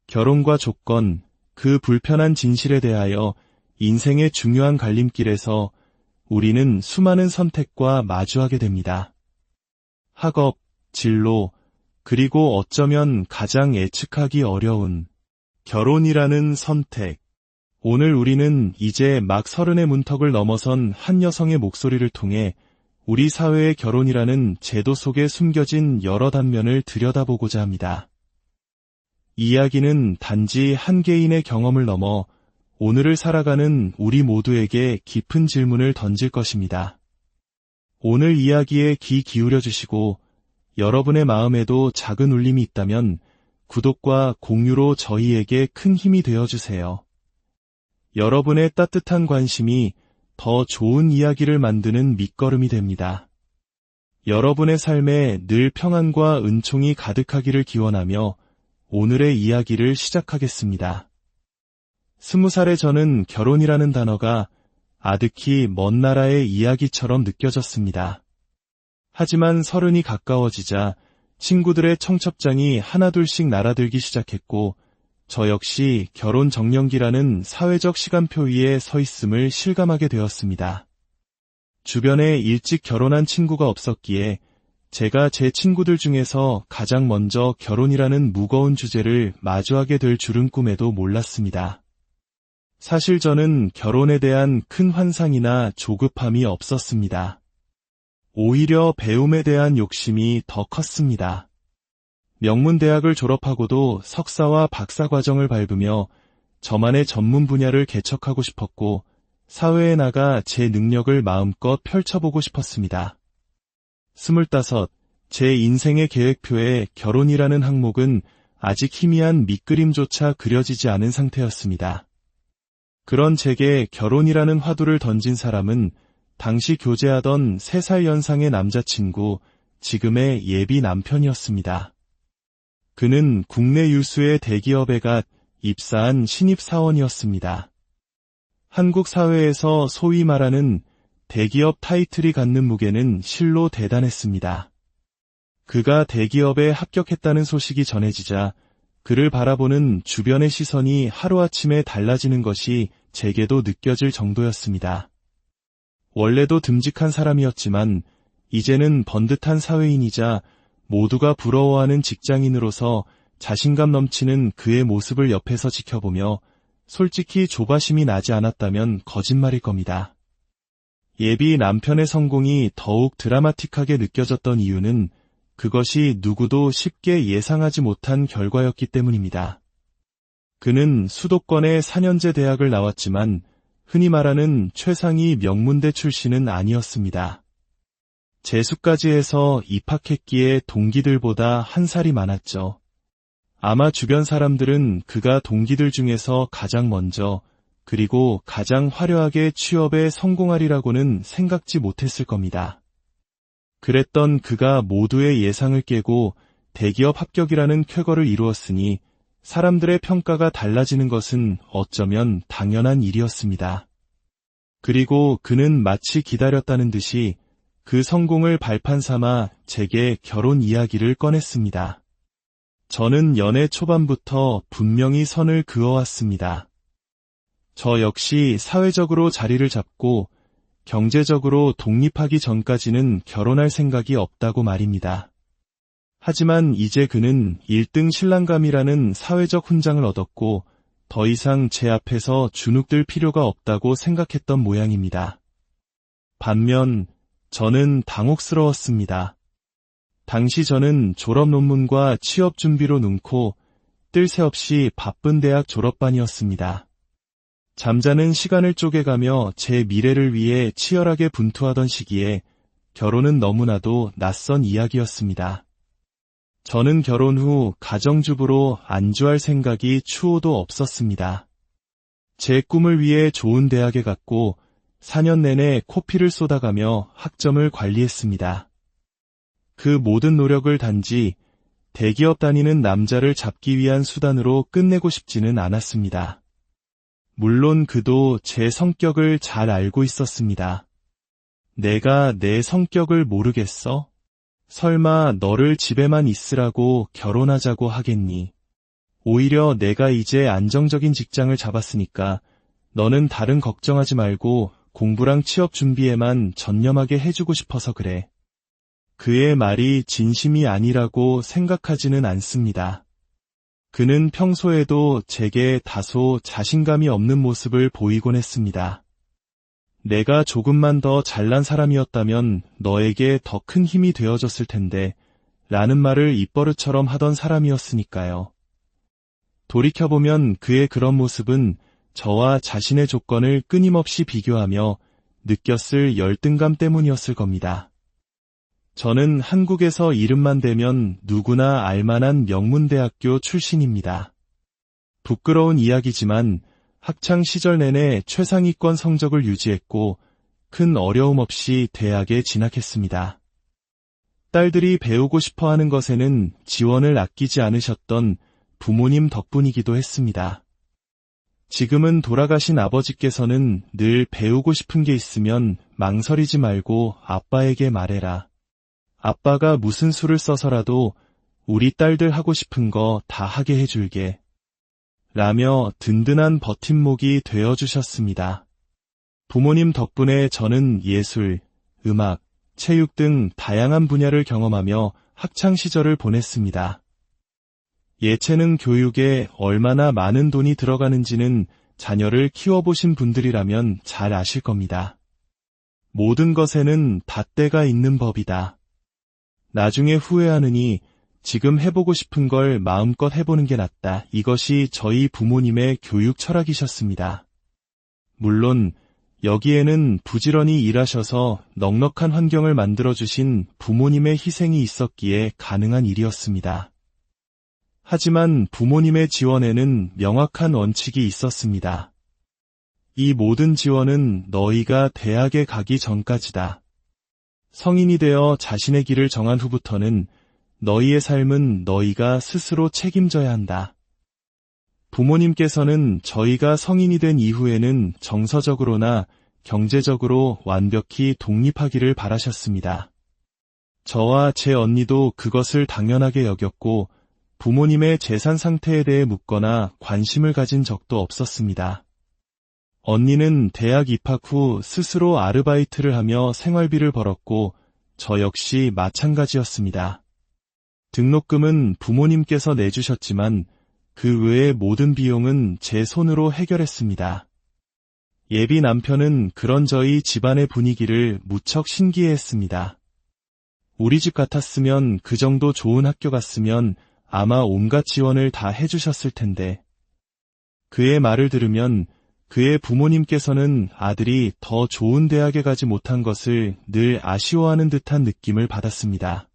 결혼과 조건, 그 불편한 진실에 대하여 인생의 중요한 갈림길에서 우리는 수많은 선택과 마주하게 됩니다. 학업, 진로, 그리고 어쩌면 가장 예측하기 어려운 결혼이라는 선택. 오늘 우리는 이제 막 30의 문턱을 넘어선 한 여성의 목소리를 통해 우리 사회의 결혼이라는 제도 속에 숨겨진 여러 단면을 들여다보고자 합니다. 이 이야기는 단지 한 개인의 경험을 넘어 오늘을 살아가는 우리 모두에게 깊은 질문을 던질 것입니다. 오늘 이야기에 귀 기울여 주시고 여러분의 마음에도 작은 울림이 있다면 구독과 공유로 저희에게 큰 힘이 되어주세요. 여러분의 따뜻한 관심이 더 좋은 이야기를 만드는 밑거름이 됩니다. 여러분의 삶에 늘 평안과 은총이 가득하기를 기원하며 오늘의 이야기를 시작하겠습니다. 20살의 저는 결혼이라는 단어가 아득히 먼 나라의 이야기처럼 느껴졌습니다. 하지만 30이 가까워지자 친구들의 청첩장이 하나둘씩 날아들기 시작했고 저 역시 결혼 정년기라는 사회적 시간표 위에 서 있음을 실감하게 되었습니다. 주변에 일찍 결혼한 친구가 없었기에 제가 제 친구들 중에서 가장 먼저 결혼이라는 무거운 주제를 마주하게 될 줄은 꿈에도 몰랐습니다. 사실 저는 결혼에 대한 큰 환상이나 조급함이 없었습니다. 오히려 배움에 대한 욕심이 더 컸습니다. 명문대학을 졸업하고도 석사와 박사 과정을 밟으며 저만의 전문 분야를 개척하고 싶었고 사회에 나가 제 능력을 마음껏 펼쳐보고 싶었습니다. 25, 제 인생의 계획표에 결혼이라는 항목은 아직 희미한 밑그림조차 그려지지 않은 상태였습니다. 그런 제게 결혼이라는 화두를 던진 사람은 당시 교제하던 3살 연상의 남자친구, 지금의 예비 남편이었습니다. 그는 국내 유수의 대기업에 갓 입사한 신입사원이었습니다. 한국 사회에서 소위 말하는 대기업 타이틀이 갖는 무게는 실로 대단했습니다. 그가 대기업에 합격했다는 소식이 전해지자 그를 바라보는 주변의 시선이 하루아침에 달라지는 것이 제게도 느껴질 정도였습니다. 원래도 듬직한 사람이었지만 이제는 번듯한 사회인이자 모두가 부러워하는 직장인으로서 자신감 넘치는 그의 모습을 옆에서 지켜보며 솔직히 조바심이 나지 않았다면 거짓말일 겁니다. 예비 남편의 성공이 더욱 드라마틱하게 느껴졌던 이유는 그것이 누구도 쉽게 예상하지 못한 결과였기 때문입니다. 그는 수도권의 4년제 대학을 나왔지만 흔히 말하는 최상위 명문대 출신은 아니었습니다. 재수까지 해서 입학했기에 동기들보다 한 살이 많았죠. 아마 주변 사람들은 그가 동기들 중에서 가장 먼저 그리고 가장 화려하게 취업에 성공하리라고는 생각지 못했을 겁니다. 그랬던 그가 모두의 예상을 깨고 대기업 합격이라는 쾌거를 이루었으니 사람들의 평가가 달라지는 것은 어쩌면 당연한 일이었습니다. 그리고 그는 마치 기다렸다는 듯이 그 성공을 발판 삼아 제게 결혼 이야기를 꺼냈습니다. 저는 연애 초반부터 분명히 선을 그어왔습니다. 저 역시 사회적으로 자리를 잡고 경제적으로 독립하기 전까지는 결혼할 생각이 없다고 말입니다. 하지만 이제 그는 1등 신랑감이라는 사회적 훈장을 얻었고 더 이상 제 앞에서 주눅들 필요가 없다고 생각했던 모양입니다. 반면 저는 당혹스러웠습니다. 당시 저는 졸업 논문과 취업 준비로 눈코 뜰 새 없이 바쁜 대학 졸업반이었습니다. 잠자는 시간을 쪼개가며 제 미래를 위해 치열하게 분투하던 시기에 결혼은 너무나도 낯선 이야기였습니다. 저는 결혼 후 가정주부로 안주할 생각이 추호도 없었습니다. 제 꿈을 위해 좋은 대학에 갔고 4년 내내 코피를 쏟아가며 학점을 관리했습니다. 그 모든 노력을 단지 대기업 다니는 남자를 잡기 위한 수단으로 끝내고 싶지는 않았습니다. 물론 그도 제 성격을 잘 알고 있었습니다. 내가 내 성격을 모르겠어? 설마 너를 집에만 있으라고 결혼하자고 하겠니? 오히려 내가 이제 안정적인 직장을 잡았으니까 너는 다른 걱정하지 말고 공부랑 취업 준비에만 전념하게 해주고 싶어서 그래. 그의 말이 진심이 아니라고 생각하지는 않습니다. 그는 평소에도 제게 다소 자신감이 없는 모습을 보이곤 했습니다. 내가 조금만 더 잘난 사람이었다면 너에게 더 큰 힘이 되어줬을 텐데 라는 말을 입버릇처럼 하던 사람이었으니까요. 돌이켜보면 그의 그런 모습은 저와 자신의 조건을 끊임없이 비교하며 느꼈을 열등감 때문이었을 겁니다. 저는 한국에서 이름만 대면 누구나 알만한 명문대학교 출신입니다. 부끄러운 이야기지만 학창 시절 내내 최상위권 성적을 유지했고 큰 어려움 없이 대학에 진학했습니다. 딸들이 배우고 싶어하는 것에는 지원을 아끼지 않으셨던 부모님 덕분이기도 했습니다. 지금은 돌아가신 아버지께서는 늘 배우고 싶은 게 있으면 망설이지 말고 아빠에게 말해라. 아빠가 무슨 수를 써서라도 우리 딸들 하고 싶은 거 다 하게 해줄게. 라며 든든한 버팀목이 되어주셨습니다. 부모님 덕분에 저는 예술, 음악, 체육 등 다양한 분야를 경험하며 학창 시절을 보냈습니다. 예체능 교육에 얼마나 많은 돈이 들어가는지는 자녀를 키워보신 분들이라면 잘 아실 겁니다. 모든 것에는 닷대가 있는 법이다. 나중에 후회하느니 지금 해보고 싶은 걸 마음껏 해보는 게 낫다. 이것이 저희 부모님의 교육 철학이셨습니다. 물론 여기에는 부지런히 일하셔서 넉넉한 환경을 만들어주신 부모님의 희생이 있었기에 가능한 일이었습니다. 하지만 부모님의 지원에는 명확한 원칙이 있었습니다. 이 모든 지원은 너희가 대학에 가기 전까지다. 성인이 되어 자신의 길을 정한 후부터는 너희의 삶은 너희가 스스로 책임져야 한다. 부모님께서는 저희가 성인이 된 이후에는 정서적으로나 경제적으로 완벽히 독립하기를 바라셨습니다. 저와 제 언니도 그것을 당연하게 여겼고 부모님의 재산 상태에 대해 묻거나 관심을 가진 적도 없었습니다. 언니는 대학 입학 후 스스로 아르바이트를 하며 생활비를 벌었고 저 역시 마찬가지였습니다. 등록금은 부모님께서 내주셨지만 그 외의 모든 비용은 제 손으로 해결했습니다. 예비 남편은 그런 저희 집안의 분위기를 무척 신기해했습니다. 우리 집 같았으면 그 정도 좋은 학교 갔으면 아마 온갖 지원을 다 해주셨을 텐데. 그의 말을 들으면 그의 부모님께서는 아들이 더 좋은 대학에 가지 못한 것을 늘 아쉬워하는 듯한 느낌을 받았습니다.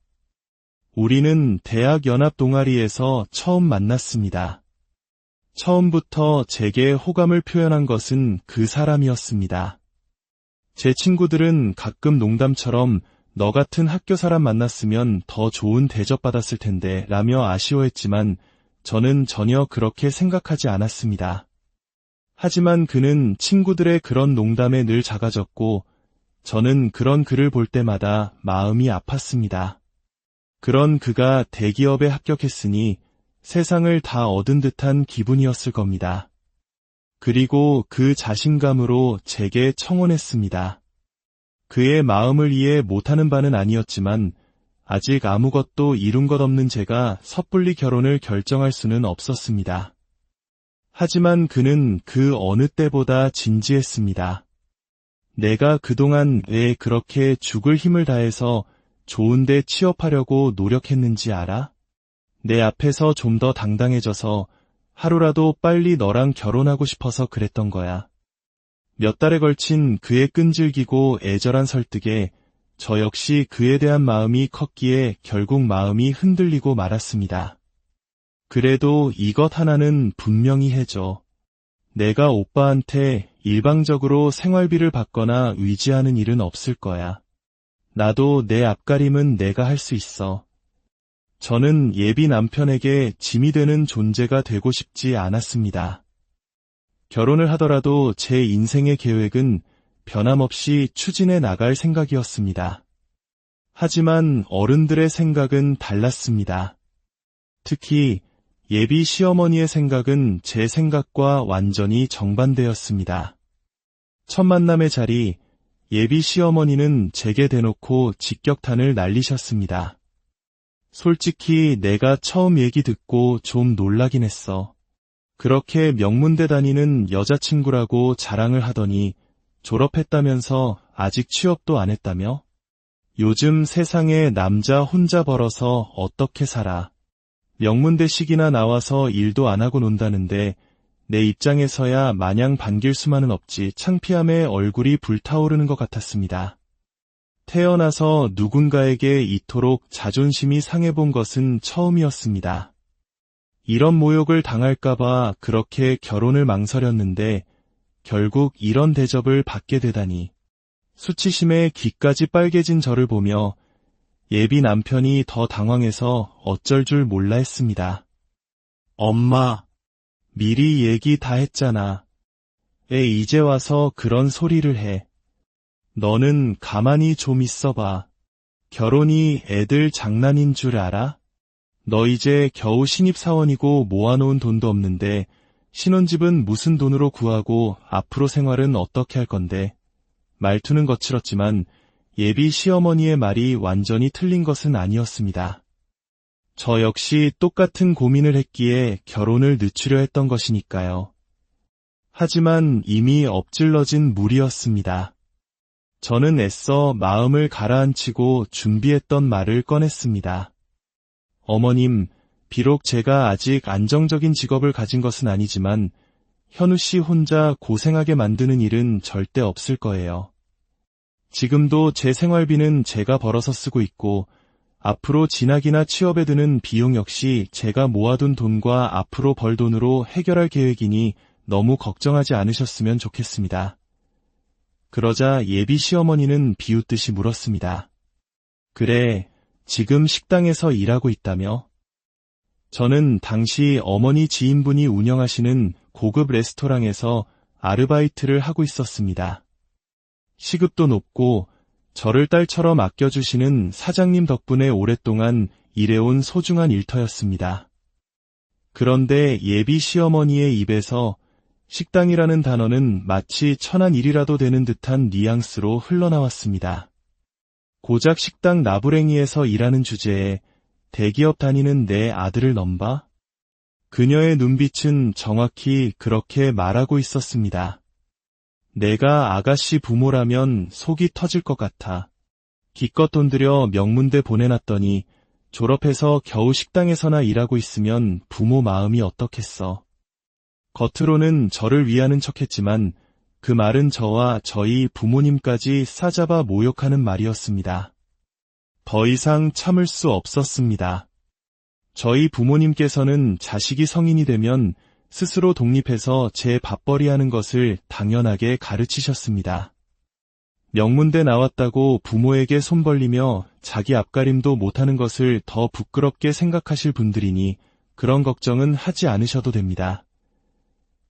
우리는 대학 연합 동아리에서 처음 만났습니다. 처음부터 제게 호감을 표현한 것은 그 사람이었습니다. 제 친구들은 가끔 농담처럼 너 같은 학교 사람 만났으면 더 좋은 대접받았을 텐데 라며 아쉬워했지만 저는 전혀 그렇게 생각하지 않았습니다. 하지만 그는 친구들의 그런 농담에 늘 작아졌고 저는 그런 그를 볼 때마다 마음이 아팠습니다. 그런 그가 대기업에 합격했으니 세상을 다 얻은 듯한 기분이었을 겁니다. 그리고 그 자신감으로 제게 청혼했습니다. 그의 마음을 이해 못하는 바는 아니었지만 아직 아무것도 이룬 것 없는 제가 섣불리 결혼을 결정할 수는 없었습니다. 하지만 그는 그 어느 때보다 진지했습니다. 내가 그동안 왜 그렇게 죽을 힘을 다해서 좋은 데 취업하려고 노력했는지 알아? 내 앞에서 좀 더 당당해져서 하루라도 빨리 너랑 결혼하고 싶어서 그랬던 거야. 몇 달에 걸친 그의 끈질기고 애절한 설득에 저 역시 그에 대한 마음이 컸기에 결국 마음이 흔들리고 말았습니다. 그래도 이것 하나는 분명히 해줘. 내가 오빠한테 일방적으로 생활비를 받거나 의지하는 일은 없을 거야. 나도 내 앞가림은 내가 할 수 있어. 저는 예비 남편에게 짐이 되는 존재가 되고 싶지 않았습니다. 결혼을 하더라도 제 인생의 계획은 변함없이 추진해 나갈 생각이었습니다. 하지만 어른들의 생각은 달랐습니다. 특히 예비 시어머니의 생각은 제 생각과 완전히 정반대였습니다. 첫 만남의 자리, 예비 시어머니는 제게 대놓고 직격탄을 날리셨습니다. 솔직히 내가 처음 얘기 듣고 좀 놀라긴 했어. 그렇게 명문대 다니는 여자친구라고 자랑을 하더니 졸업했다면서 아직 취업도 안 했다며? 요즘 세상에 남자 혼자 벌어서 어떻게 살아? 명문대식이나 나와서 일도 안 하고 논다는데 내 입장에서야 마냥 반길 수만은 없지. 창피함에 얼굴이 불타오르는 것 같았습니다. 태어나서 누군가에게 이토록 자존심이 상해본 것은 처음이었습니다. 이런 모욕을 당할까봐 그렇게 결혼을 망설였는데 결국 이런 대접을 받게 되다니. 수치심에 귀까지 빨개진 저를 보며 예비 남편이 더 당황해서 어쩔 줄 몰라 했습니다. 엄마, 미리 얘기 다 했잖아. 애 이제 와서 그런 소리를 해. 너는 가만히 좀 있어봐. 결혼이 애들 장난인 줄 알아? 너 이제 겨우 신입사원이고 모아놓은 돈도 없는데 신혼집은 무슨 돈으로 구하고 앞으로 생활은 어떻게 할 건데. 말투는 거칠었지만 예비 시어머니의 말이 완전히 틀린 것은 아니었습니다. 저 역시 똑같은 고민을 했기에 결혼을 늦추려 했던 것이니까요. 하지만 이미 엎질러진 물이었습니다. 저는 애써 마음을 가라앉히고 준비했던 말을 꺼냈습니다. 어머님, 비록 제가 아직 안정적인 직업을 가진 것은 아니지만 현우 씨 혼자 고생하게 만드는 일은 절대 없을 거예요. 지금도 제 생활비는 제가 벌어서 쓰고 있고 앞으로 진학이나 취업에 드는 비용 역시 제가 모아둔 돈과 앞으로 벌 돈으로 해결할 계획이니 너무 걱정하지 않으셨으면 좋겠습니다. 그러자 예비 시어머니는 비웃듯이 물었습니다. 그래, 지금 식당에서 일하고 있다며? 저는 당시 어머니 지인분이 운영하시는 고급 레스토랑에서 아르바이트를 하고 있었습니다. 시급도 높고 저를 딸처럼 아껴주시는 사장님 덕분에 오랫동안 일해온 소중한 일터였습니다. 그런데 예비 시어머니의 입에서 식당이라는 단어는 마치 천한 일이라도 되는 듯한 뉘앙스로 흘러나왔습니다. 고작 식당 나부랭이에서 일하는 주제에 대기업 다니는 내 아들을 넘봐? 그녀의 눈빛은 정확히 그렇게 말하고 있었습니다. 내가 아가씨 부모라면 속이 터질 것 같아. 기껏 돈 들여 명문대 보내놨더니 졸업해서 겨우 식당에서나 일하고 있으면 부모 마음이 어떻겠어. 겉으로는 저를 위하는 척했지만 그 말은 저와 저희 부모님까지 싸잡아 모욕하는 말이었습니다. 더 이상 참을 수 없었습니다. 저희 부모님께서는 자식이 성인이 되면 스스로 독립해서 제 밥벌이하는 것을 당연하게 가르치셨습니다. 명문대 나왔다고 부모에게 손 벌리며 자기 앞가림도 못하는 것을 더 부끄럽게 생각하실 분들이니 그런 걱정은 하지 않으셔도 됩니다.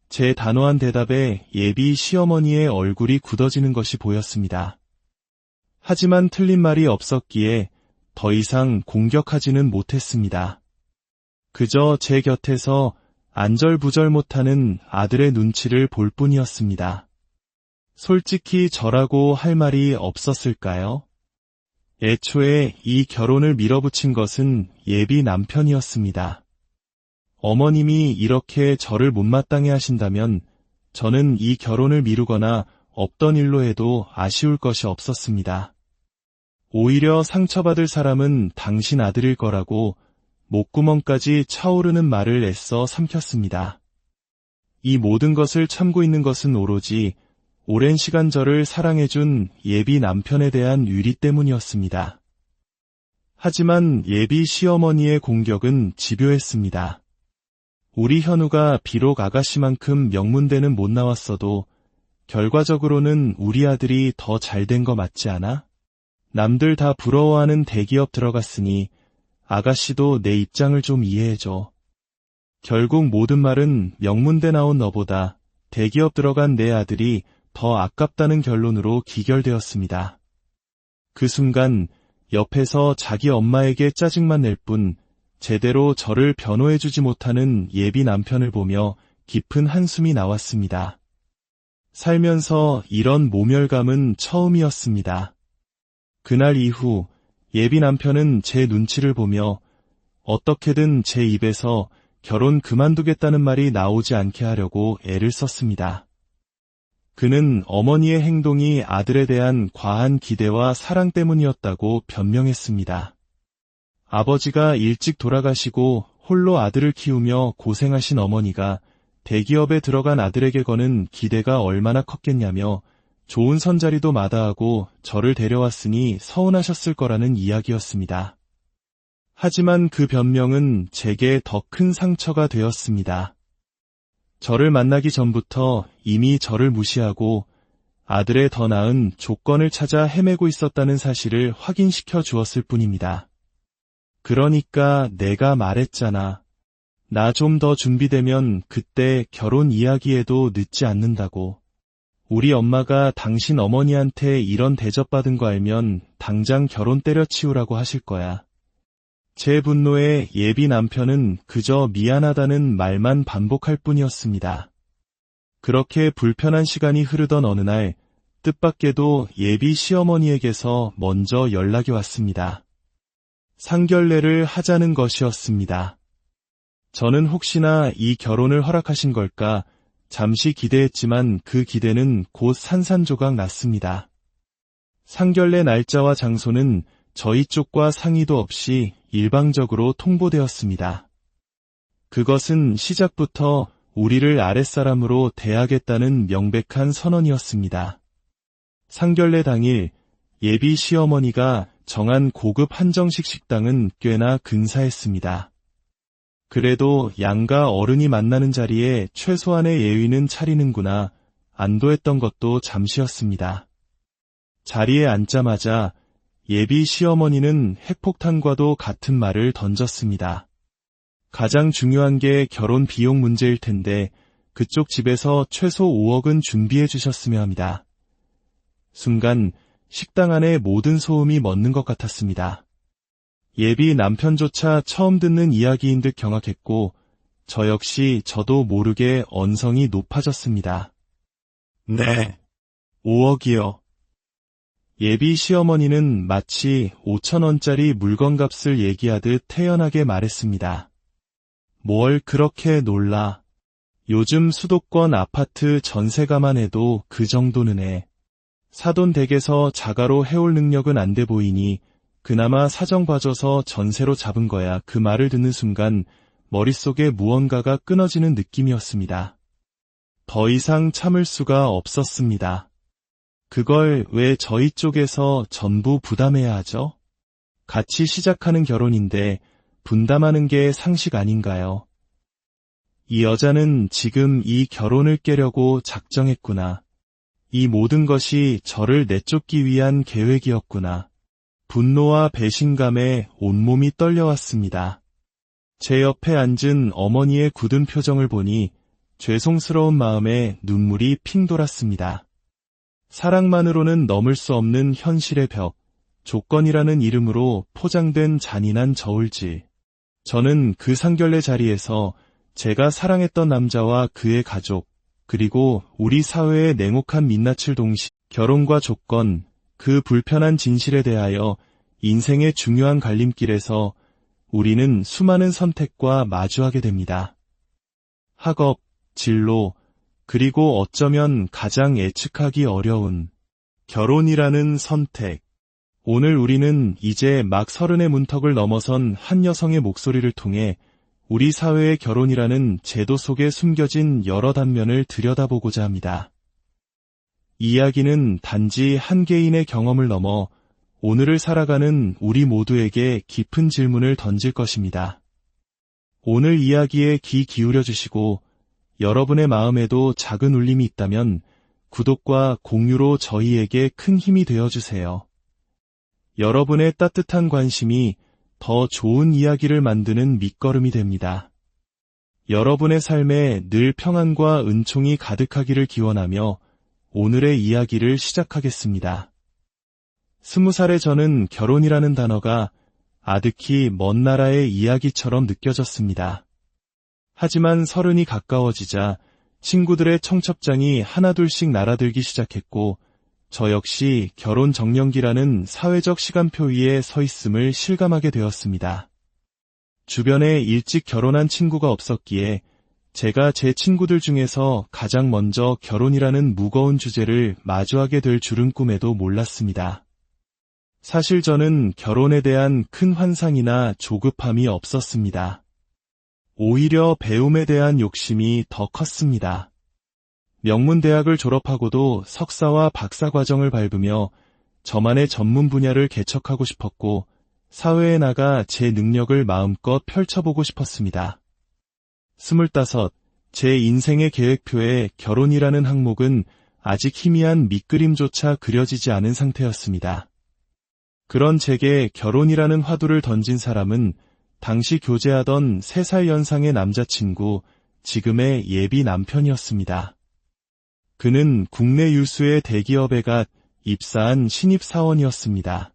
제 단호한 대답에 예비 시어머니의 얼굴이 굳어지는 것이 보였습니다. 하지만 틀린 말이 없었기에 더 이상 공격하지는 못했습니다. 그저 제 곁에서 안절부절 못하는 아들의 눈치를 볼 뿐이었습니다. 솔직히 저라고 할 말이 없었을까요? 애초에 이 결혼을 밀어붙인 것은 예비 남편이었습니다. 어머님이 이렇게 저를 못마땅해 하신다면 저는 이 결혼을 미루거나 없던 일로 해도 아쉬울 것이 없었습니다. 오히려 상처받을 사람은 당신 아들일 거라고 목구멍까지 차오르는 말을 애써 삼켰습니다. 이 모든 것을 참고 있는 것은 오로지 오랜 시간 저를 사랑해준 예비 남편에 대한 유리 때문이었습니다. 하지만 예비 시어머니의 공격은 집요했습니다. 우리 현우가 비록 아가씨만큼 명문대는 못 나왔어도 결과적으로는 우리 아들이 더 잘된 거 맞지 않아? 남들 다 부러워하는 대기업 들어갔으니 아가씨도 내 입장을 좀 이해해줘. 결국 모든 말은 명문대 나온 너보다 대기업 들어간 내 아들이 더 아깝다는 결론으로 기결되었습니다. 그 순간 옆에서 자기 엄마에게 짜증만 낼 뿐 제대로 저를 변호해주지 못하는 예비 남편을 보며 깊은 한숨이 나왔습니다. 살면서 이런 모멸감은 처음이었습니다. 그날 이후 예비 남편은 제 눈치를 보며 어떻게든 제 입에서 결혼 그만두겠다는 말이 나오지 않게 하려고 애를 썼습니다. 그는 어머니의 행동이 아들에 대한 과한 기대와 사랑 때문이었다고 변명했습니다. 아버지가 일찍 돌아가시고 홀로 아들을 키우며 고생하신 어머니가 대기업에 들어간 아들에게 거는 기대가 얼마나 컸겠냐며 좋은 선자리도 마다하고 저를 데려왔으니 서운하셨을 거라는 이야기였습니다. 하지만 그 변명은 제게 더 큰 상처가 되었습니다. 저를 만나기 전부터 이미 저를 무시하고 아들의 더 나은 조건을 찾아 헤매고 있었다는 사실을 확인시켜 주었을 뿐입니다. 그러니까 내가 말했잖아. 나 좀 더 준비되면 그때 결혼 이야기해도 늦지 않는다고. 우리 엄마가 당신 어머니한테 이런 대접받은 거 알면 당장 결혼 때려치우라고 하실 거야. 제 분노에 예비 남편은 그저 미안하다는 말만 반복할 뿐이었습니다. 그렇게 불편한 시간이 흐르던 어느 날 뜻밖에도 예비 시어머니에게서 먼저 연락이 왔습니다. 상견례를 하자는 것이었습니다. 저는 혹시나 이 결혼을 허락하신 걸까 잠시 기대했지만 그 기대는 곧 산산조각 났습니다. 상견례 날짜와 장소는 저희 쪽과 상의도 없이 일방적으로 통보되었습니다. 그것은 시작부터 우리를 아랫사람으로 대하겠다는 명백한 선언이었습니다. 상견례 당일 예비 시어머니가 정한 고급 한정식 식당은 꽤나 근사했습니다. 그래도 양가 어른이 만나는 자리에 최소한의 예의는 차리는구나 안도했던 것도 잠시였습니다. 자리에 앉자마자 예비 시어머니는 핵폭탄과도 같은 말을 던졌습니다. 가장 중요한 게 결혼 비용 문제일 텐데 그쪽 집에서 최소 5억은 준비해 주셨으면 합니다. 순간 식당 안에 모든 소음이 멎는 것 같았습니다. 예비 남편조차 처음 듣는 이야기인 듯 경악했고 저 역시 저도 모르게 언성이 높아졌습니다. 네, 5억이요. 예비 시어머니는 마치 5,000원짜리 물건값을 얘기하듯 태연하게 말했습니다. 뭘 그렇게 놀라. 요즘 수도권 아파트 전세가만 해도 그 정도는 해. 사돈댁에서 자가로 해올 능력은 안 돼 보이니 그나마 사정 봐줘서 전세로 잡은 거야. 그 말을 듣는 순간 머릿속에 무언가가 끊어지는 느낌이었습니다. 더 이상 참을 수가 없었습니다. 그걸 왜 저희 쪽에서 전부 부담해야 하죠? 같이 시작하는 결혼인데 분담하는 게 상식 아닌가요? 이 여자는 지금 이 결혼을 깨려고 작정했구나. 이 모든 것이 저를 내쫓기 위한 계획이었구나. 분노와 배신감에 온몸이 떨려왔습니다. 제 옆에 앉은 어머니의 굳은 표정을 보니 죄송스러운 마음에 눈물이 핑 돌았습니다. 사랑만으로는 넘을 수 없는 현실의 벽, 조건이라는 이름으로 포장된 잔인한 저울질. 저는 그 상견례 자리에서 제가 사랑했던 남자와 그의 가족, 그리고 우리 사회의 냉혹한 민낯을 동시 결혼과 조건, 그 불편한 진실에 대하여 인생의 중요한 갈림길에서 우리는 수많은 선택과 마주하게 됩니다. 학업, 진로, 그리고 어쩌면 가장 예측하기 어려운 결혼이라는 선택. 오늘 우리는 이제 막 30의 문턱을 넘어선 한 여성의 목소리를 통해 우리 사회의 결혼이라는 제도 속에 숨겨진 여러 단면을 들여다보고자 합니다. 이야기는 단지 한 개인의 경험을 넘어 오늘을 살아가는 우리 모두에게 깊은 질문을 던질 것입니다. 오늘 이야기에 귀 기울여 주시고 여러분의 마음에도 작은 울림이 있다면 구독과 공유로 저희에게 큰 힘이 되어주세요. 여러분의 따뜻한 관심이 더 좋은 이야기를 만드는 밑거름이 됩니다. 여러분의 삶에 늘 평안과 은총이 가득하기를 기원하며 오늘의 이야기를 시작하겠습니다. 20살의 저는 결혼이라는 단어가 아득히 먼 나라의 이야기처럼 느껴졌습니다. 하지만 30이 가까워지자 친구들의 청첩장이 하나둘씩 날아들기 시작했고 저 역시 결혼 정년기라는 사회적 시간표 위에 서 있음을 실감하게 되었습니다. 주변에 일찍 결혼한 친구가 없었기에 제가 제 친구들 중에서 가장 먼저 결혼이라는 무거운 주제를 마주하게 될 줄은 꿈에도 몰랐습니다. 사실 저는 결혼에 대한 큰 환상이나 조급함이 없었습니다. 오히려 배움에 대한 욕심이 더 컸습니다. 명문대학을 졸업하고도 석사와 박사 과정을 밟으며 저만의 전문 분야를 개척하고 싶었고 사회에 나가 제 능력을 마음껏 펼쳐보고 싶었습니다. 25, 제 인생의 계획표에 결혼이라는 항목은 아직 희미한 밑그림조차 그려지지 않은 상태였습니다. 그런 제게 결혼이라는 화두를 던진 사람은 당시 교제하던 3살 연상의 남자친구, 지금의 예비 남편이었습니다. 그는 국내 유수의 대기업에 갓 입사한 신입사원이었습니다.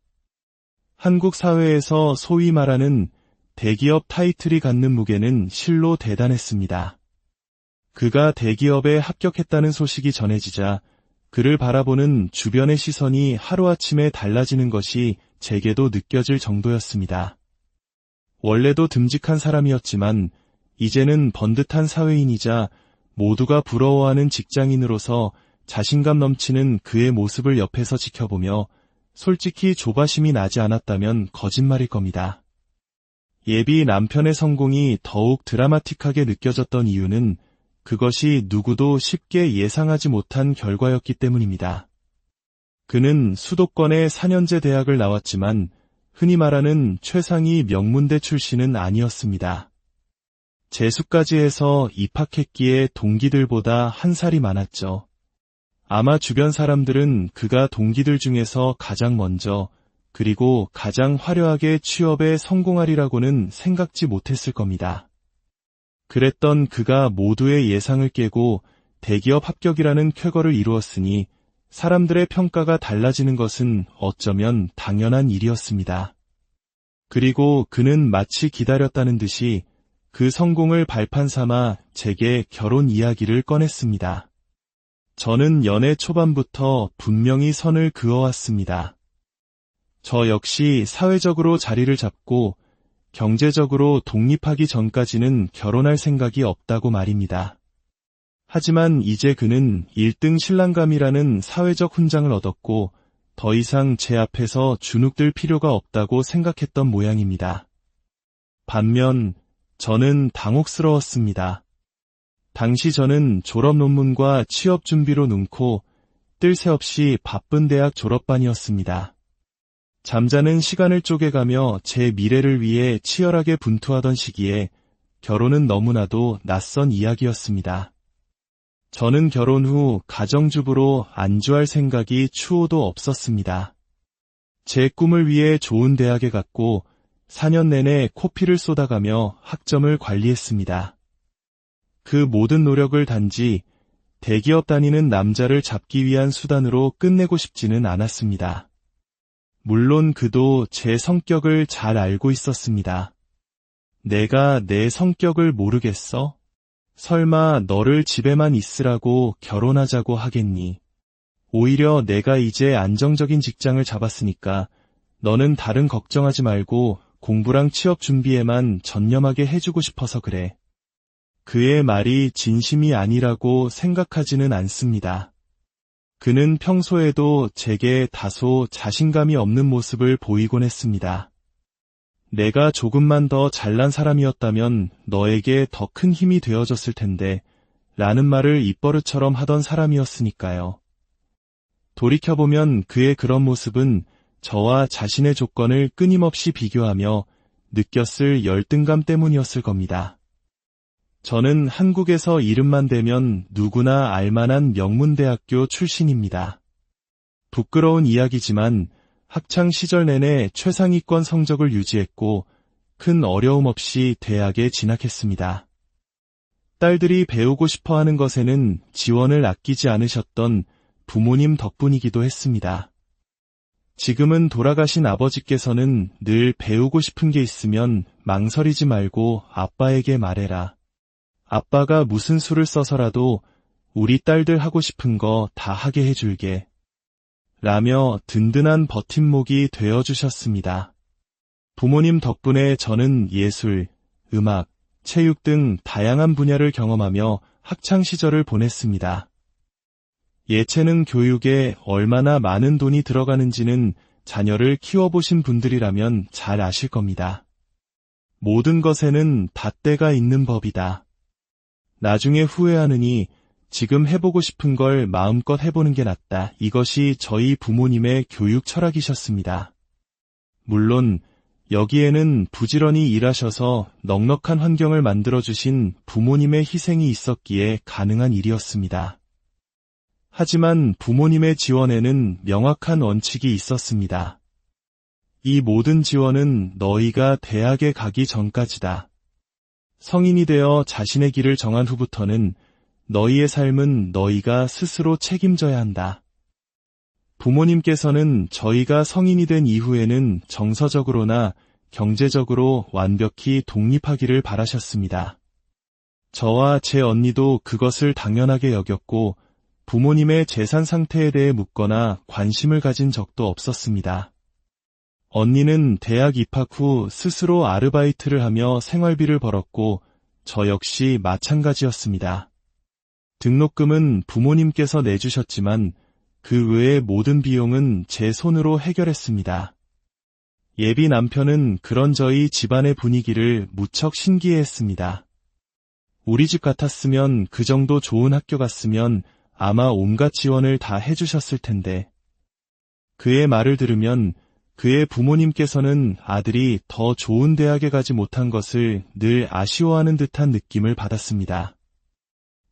한국 사회에서 소위 말하는 대기업 타이틀이 갖는 무게는 실로 대단했습니다. 그가 대기업에 합격했다는 소식이 전해지자 그를 바라보는 주변의 시선이 하루아침에 달라지는 것이 제게도 느껴질 정도였습니다. 원래도 듬직한 사람이었지만 이제는 번듯한 사회인이자 모두가 부러워하는 직장인으로서 자신감 넘치는 그의 모습을 옆에서 지켜보며 솔직히 조바심이 나지 않았다면 거짓말일 겁니다. 예비 남편의 성공이 더욱 드라마틱하게 느껴졌던 이유는 그것이 누구도 쉽게 예상하지 못한 결과였기 때문입니다. 그는 수도권의 4년제 대학을 나왔지만 흔히 말하는 최상위 명문대 출신은 아니었습니다. 재수까지 해서 입학했기에 동기들보다 한 살이 많았죠. 아마 주변 사람들은 그가 동기들 중에서 가장 먼저 그리고 가장 화려하게 취업에 성공하리라고는 생각지 못했을 겁니다. 그랬던 그가 모두의 예상을 깨고 대기업 합격이라는 쾌거를 이루었으니 사람들의 평가가 달라지는 것은 어쩌면 당연한 일이었습니다. 그리고 그는 마치 기다렸다는 듯이 그 성공을 발판 삼아 제게 결혼 이야기를 꺼냈습니다. 저는 연애 초반부터 분명히 선을 그어왔습니다. 저 역시 사회적으로 자리를 잡고 경제적으로 독립하기 전까지는 결혼할 생각이 없다고 말입니다. 하지만 이제 그는 1등 신랑감이라는 사회적 훈장을 얻었고 더 이상 제 앞에서 주눅들 필요가 없다고 생각했던 모양입니다. 반면 저는 당혹스러웠습니다. 당시 저는 졸업 논문과 취업 준비로 눈코 뜰 새 없이 바쁜 대학 졸업반이었습니다. 잠자는 시간을 쪼개가며 제 미래를 위해 치열하게 분투하던 시기에 결혼은 너무나도 낯선 이야기였습니다. 저는 결혼 후 가정주부로 안주할 생각이 추호도 없었습니다. 제 꿈을 위해 좋은 대학에 갔고 4년 내내 코피를 쏟아가며 학점을 관리했습니다. 그 모든 노력을 단지 대기업 다니는 남자를 잡기 위한 수단으로 끝내고 싶지는 않았습니다. 물론 그도 제 성격을 잘 알고 있었습니다. 내가 내 성격을 모르겠어? 설마 너를 집에만 있으라고 결혼하자고 하겠니? 오히려 내가 이제 안정적인 직장을 잡았으니까 너는 다른 걱정하지 말고 공부랑 취업 준비에만 전념하게 해주고 싶어서 그래. 그의 말이 진심이 아니라고 생각하지는 않습니다. 그는 평소에도 제게 다소 자신감이 없는 모습을 보이곤 했습니다. 내가 조금만 더 잘난 사람이었다면 너에게 더 큰 힘이 되어줬을 텐데 라는 말을 입버릇처럼 하던 사람이었으니까요. 돌이켜보면 그의 그런 모습은 저와 자신의 조건을 끊임없이 비교하며 느꼈을 열등감 때문이었을 겁니다. 저는 한국에서 이름만 대면 누구나 알만한 명문대학교 출신입니다. 부끄러운 이야기지만 학창 시절 내내 최상위권 성적을 유지했고 큰 어려움 없이 대학에 진학했습니다. 딸들이 배우고 싶어하는 것에는 지원을 아끼지 않으셨던 부모님 덕분이기도 했습니다. 지금은 돌아가신 아버지께서는 늘 배우고 싶은 게 있으면 망설이지 말고 아빠에게 말해라. 아빠가 무슨 수를 써서라도 우리 딸들 하고 싶은 거 다 하게 해줄게. 라며 든든한 버팀목이 되어주셨습니다. 부모님 덕분에 저는 예술, 음악, 체육 등 다양한 분야를 경험하며 학창시절을 보냈습니다. 예체능 교육에 얼마나 많은 돈이 들어가는지는 자녀를 키워보신 분들이라면 잘 아실 겁니다. 모든 것에는 닷대가 있는 법이다. 나중에 후회하느니 지금 해보고 싶은 걸 마음껏 해보는 게 낫다. 이것이 저희 부모님의 교육 철학이셨습니다. 물론 여기에는 부지런히 일하셔서 넉넉한 환경을 만들어주신 부모님의 희생이 있었기에 가능한 일이었습니다. 하지만 부모님의 지원에는 명확한 원칙이 있었습니다. 이 모든 지원은 너희가 대학에 가기 전까지다. 성인이 되어 자신의 길을 정한 후부터는 너희의 삶은 너희가 스스로 책임져야 한다. 부모님께서는 저희가 성인이 된 이후에는 정서적으로나 경제적으로 완벽히 독립하기를 바라셨습니다. 저와 제 언니도 그것을 당연하게 여겼고 부모님의 재산 상태에 대해 묻거나 관심을 가진 적도 없었습니다. 언니는 대학 입학 후 스스로 아르바이트를 하며 생활비를 벌었고 저 역시 마찬가지였습니다. 등록금은 부모님께서 내주셨지만 그 외의 모든 비용은 제 손으로 해결했습니다. 예비 남편은 그런 저희 집안의 분위기를 무척 신기해했습니다. 우리 집 같았으면 그 정도 좋은 학교 갔으면 아마 온갖 지원을 다 해주셨을 텐데. 그의 말을 들으면 그의 부모님께서는 아들이 더 좋은 대학에 가지 못한 것을 늘 아쉬워하는 듯한 느낌을 받았습니다.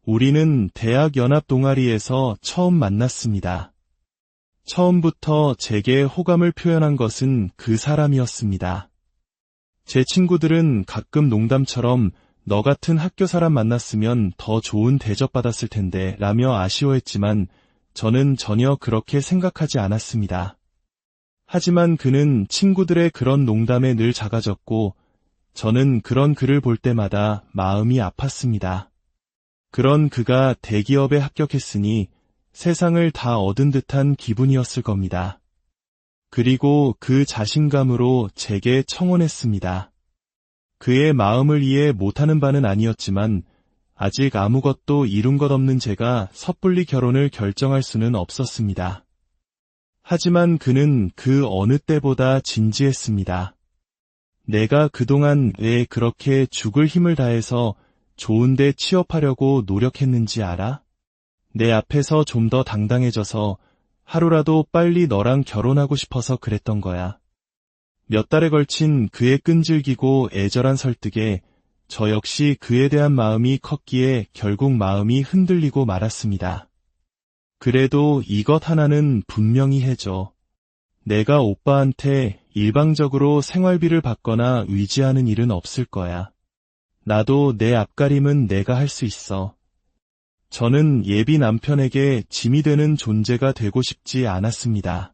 우리는 대학 연합 동아리에서 처음 만났습니다. 처음부터 제게 호감을 표현한 것은 그 사람이었습니다. 제 친구들은 가끔 농담처럼 너 같은 학교 사람 만났으면 더 좋은 대접받았을 텐데 라며 아쉬워했지만 저는 전혀 그렇게 생각하지 않았습니다. 하지만 그는 친구들의 그런 농담에 늘 작아졌고 저는 그런 그를 볼 때마다 마음이 아팠습니다. 그런 그가 대기업에 합격했으니 세상을 다 얻은 듯한 기분이었을 겁니다. 그리고 그 자신감으로 제게 청혼했습니다. 그의 마음을 이해 못하는 바는 아니었지만 아직 아무것도 이룬 것 없는 제가 섣불리 결혼을 결정할 수는 없었습니다. 하지만 그는 그 어느 때보다 진지했습니다. 내가 그동안 왜 그렇게 죽을 힘을 다해서 좋은 데 취업하려고 노력했는지 알아? 내 앞에서 좀 더 당당해져서 하루라도 빨리 너랑 결혼하고 싶어서 그랬던 거야. 몇 달에 걸친 그의 끈질기고 애절한 설득에 저 역시 그에 대한 마음이 컸기에 결국 마음이 흔들리고 말았습니다. 그래도 이것 하나는 분명히 해줘. 내가 오빠한테 일방적으로 생활비를 받거나 의지하는 일은 없을 거야. 나도 내 앞가림은 내가 할 수 있어. 저는 예비 남편에게 짐이 되는 존재가 되고 싶지 않았습니다.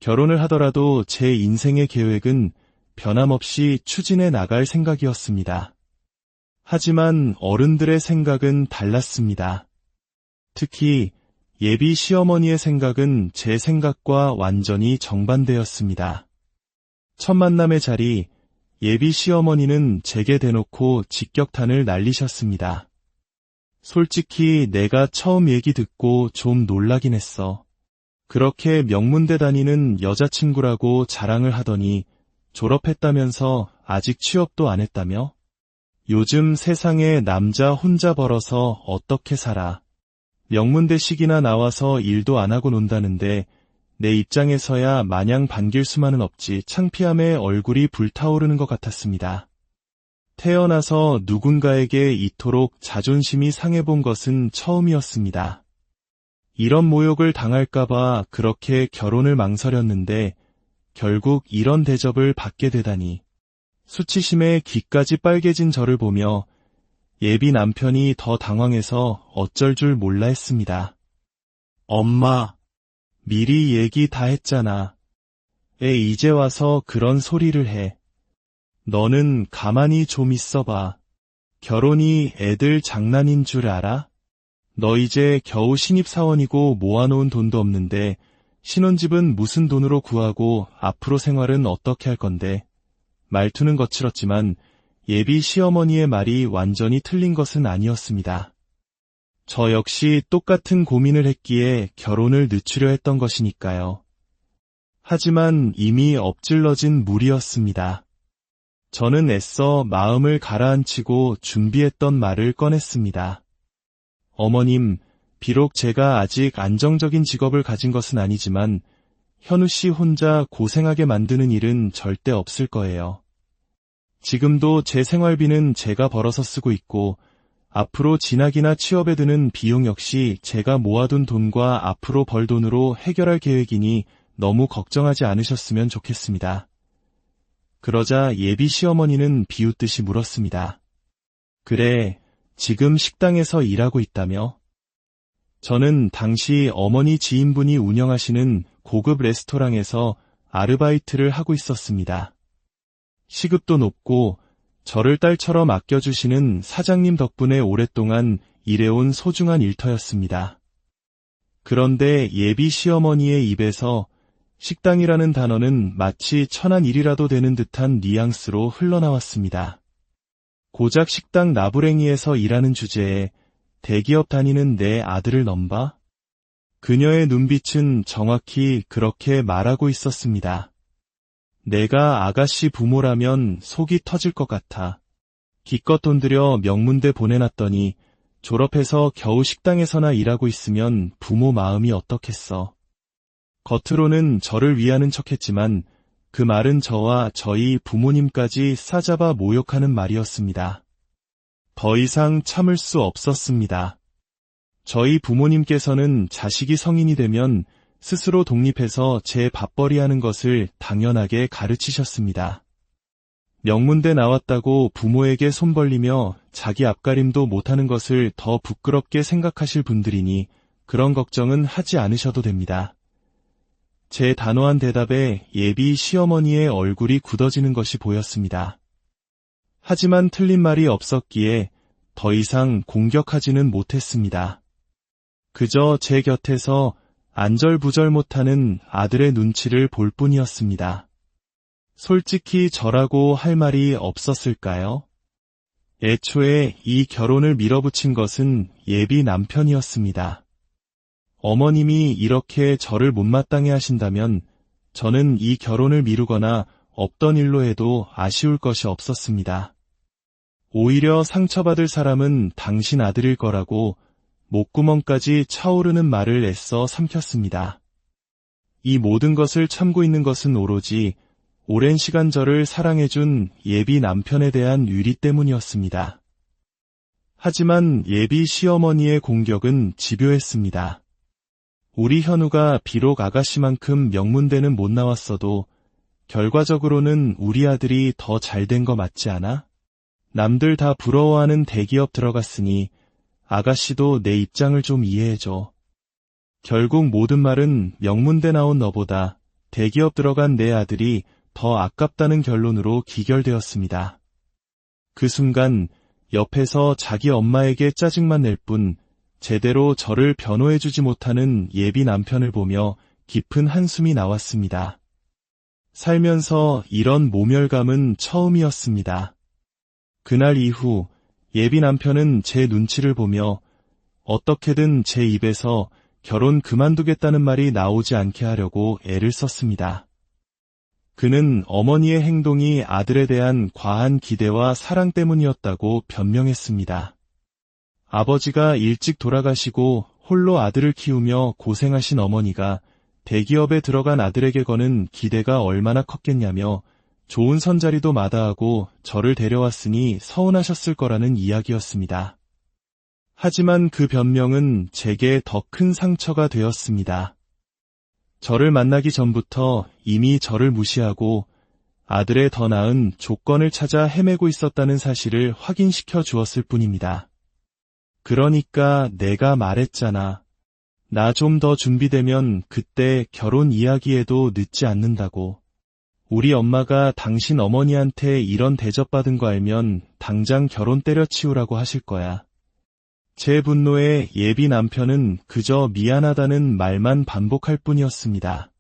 결혼을 하더라도 제 인생의 계획은 변함없이 추진해 나갈 생각이었습니다. 하지만 어른들의 생각은 달랐습니다. 특히 예비 시어머니의 생각은 제 생각과 완전히 정반대였습니다. 첫 만남의 자리, 예비 시어머니는 제게 대놓고 직격탄을 날리셨습니다. 솔직히 내가 처음 얘기 듣고 좀 놀라긴 했어. 그렇게 명문대 다니는 여자친구라고 자랑을 하더니 졸업했다면서 아직 취업도 안 했다며? 요즘 세상에 남자 혼자 벌어서 어떻게 살아? 명문대식이나 나와서 일도 안 하고 논다는데 내 입장에서야 마냥 반길 수만은 없지. 창피함에 얼굴이 불타오르는 것 같았습니다. 태어나서 누군가에게 이토록 자존심이 상해본 것은 처음이었습니다. 이런 모욕을 당할까봐 그렇게 결혼을 망설였는데 결국 이런 대접을 받게 되다니. 수치심에 귀까지 빨개진 저를 보며 예비 남편이 더 당황해서 어쩔 줄 몰라 했습니다. 엄마, 미리 얘기 다 했잖아. 이제 와서 그런 소리를 해. 너는 가만히 좀 있어봐. 결혼이 애들 장난인 줄 알아? 너 이제 겨우 신입사원이고 모아놓은 돈도 없는데 신혼집은 무슨 돈으로 구하고 앞으로 생활은 어떻게 할 건데. 말투는 거칠었지만 예비 시어머니의 말이 완전히 틀린 것은 아니었습니다. 저 역시 똑같은 고민을 했기에 결혼을 늦추려 했던 것이니까요. 하지만 이미 엎질러진 물이었습니다. 저는 애써 마음을 가라앉히고 준비했던 말을 꺼냈습니다. 어머님, 비록 제가 아직 안정적인 직업을 가진 것은 아니지만 현우 씨 혼자 고생하게 만드는 일은 절대 없을 거예요. 지금도 제 생활비는 제가 벌어서 쓰고 있고 앞으로 진학이나 취업에 드는 비용 역시 제가 모아둔 돈과 앞으로 벌 돈으로 해결할 계획이니 너무 걱정하지 않으셨으면 좋겠습니다. 그러자 예비 시어머니는 비웃듯이 물었습니다. 그래, 지금 식당에서 일하고 있다며? 저는 당시 어머니 지인분이 운영하시는 고급 레스토랑에서 아르바이트를 하고 있었습니다. 시급도 높고 저를 딸처럼 아껴주시는 사장님 덕분에 오랫동안 일해온 소중한 일터였습니다. 그런데 예비 시어머니의 입에서 식당이라는 단어는 마치 천한 일이라도 되는 듯한 뉘앙스로 흘러나왔습니다. 고작 식당 나부랭이에서 일하는 주제에 대기업 다니는 내 아들을 넘봐? 그녀의 눈빛은 정확히 그렇게 말하고 있었습니다. 내가 아가씨 부모라면 속이 터질 것 같아. 기껏 돈 들여 명문대 보내놨더니 졸업해서 겨우 식당에서나 일하고 있으면 부모 마음이 어떻겠어. 겉으로는 저를 위하는 척했지만 그 말은 저와 저희 부모님까지 싸잡아 모욕하는 말이었습니다. 더 이상 참을 수 없었습니다. 저희 부모님께서는 자식이 성인이 되면 스스로 독립해서 제 밥벌이 하는 것을 당연하게 가르치셨습니다. 명문대 나왔다고 부모에게 손 벌리며 자기 앞가림도 못하는 것을 더 부끄럽게 생각하실 분들이니 그런 걱정은 하지 않으셔도 됩니다. 제 단호한 대답에 예비 시어머니의 얼굴이 굳어지는 것이 보였습니다. 하지만 틀린 말이 없었기에 더 이상 공격하지는 못했습니다. 그저 제 곁에서 안절부절 못하는 아들의 눈치를 볼 뿐이었습니다. 솔직히 저라고 할 말이 없었을까요? 애초에 이 결혼을 밀어붙인 것은 예비 남편이었습니다. 어머님이 이렇게 저를 못마땅해 하신다면 저는 이 결혼을 미루거나 없던 일로 해도 아쉬울 것이 없었습니다. 오히려 상처받을 사람은 당신 아들일 거라고 목구멍까지 차오르는 말을 애써 삼켰습니다. 이 모든 것을 참고 있는 것은 오로지 오랜 시간 저를 사랑해준 예비 남편에 대한 유리 때문이었습니다. 하지만 예비 시어머니의 공격은 집요했습니다. 우리 현우가 비록 아가씨만큼 명문대는 못 나왔어도 결과적으로는 우리 아들이 더 잘된 거 맞지 않아? 남들 다 부러워하는 대기업 들어갔으니 아가씨도 내 입장을 좀 이해해줘. 결국 모든 말은 명문대 나온 너보다 대기업 들어간 내 아들이 더 아깝다는 결론으로 기결되었습니다. 그 순간 옆에서 자기 엄마에게 짜증만 낼 뿐 제대로 저를 변호해주지 못하는 예비 남편을 보며 깊은 한숨이 나왔습니다. 살면서 이런 모멸감은 처음이었습니다. 그날 이후 예비 남편은 제 눈치를 보며 어떻게든 제 입에서 결혼 그만두겠다는 말이 나오지 않게 하려고 애를 썼습니다. 그는 어머니의 행동이 아들에 대한 과한 기대와 사랑 때문이었다고 변명했습니다. 아버지가 일찍 돌아가시고 홀로 아들을 키우며 고생하신 어머니가 대기업에 들어간 아들에게 거는 기대가 얼마나 컸겠냐며 좋은 선자리도 마다하고 저를 데려왔으니 서운하셨을 거라는 이야기였습니다. 하지만 그 변명은 제게 더 큰 상처가 되었습니다. 저를 만나기 전부터 이미 저를 무시하고 아들의 더 나은 조건을 찾아 헤매고 있었다는 사실을 확인시켜 주었을 뿐입니다. 그러니까 내가 말했잖아. 나 좀 더 준비되면 그때 결혼 이야기해도 늦지 않는다고. 우리 엄마가 당신 어머니한테 이런 대접받은 거 알면 당장 결혼 때려치우라고 하실 거야. 제 분노에 예비 남편은 그저 미안하다는 말만 반복할 뿐이었습니다.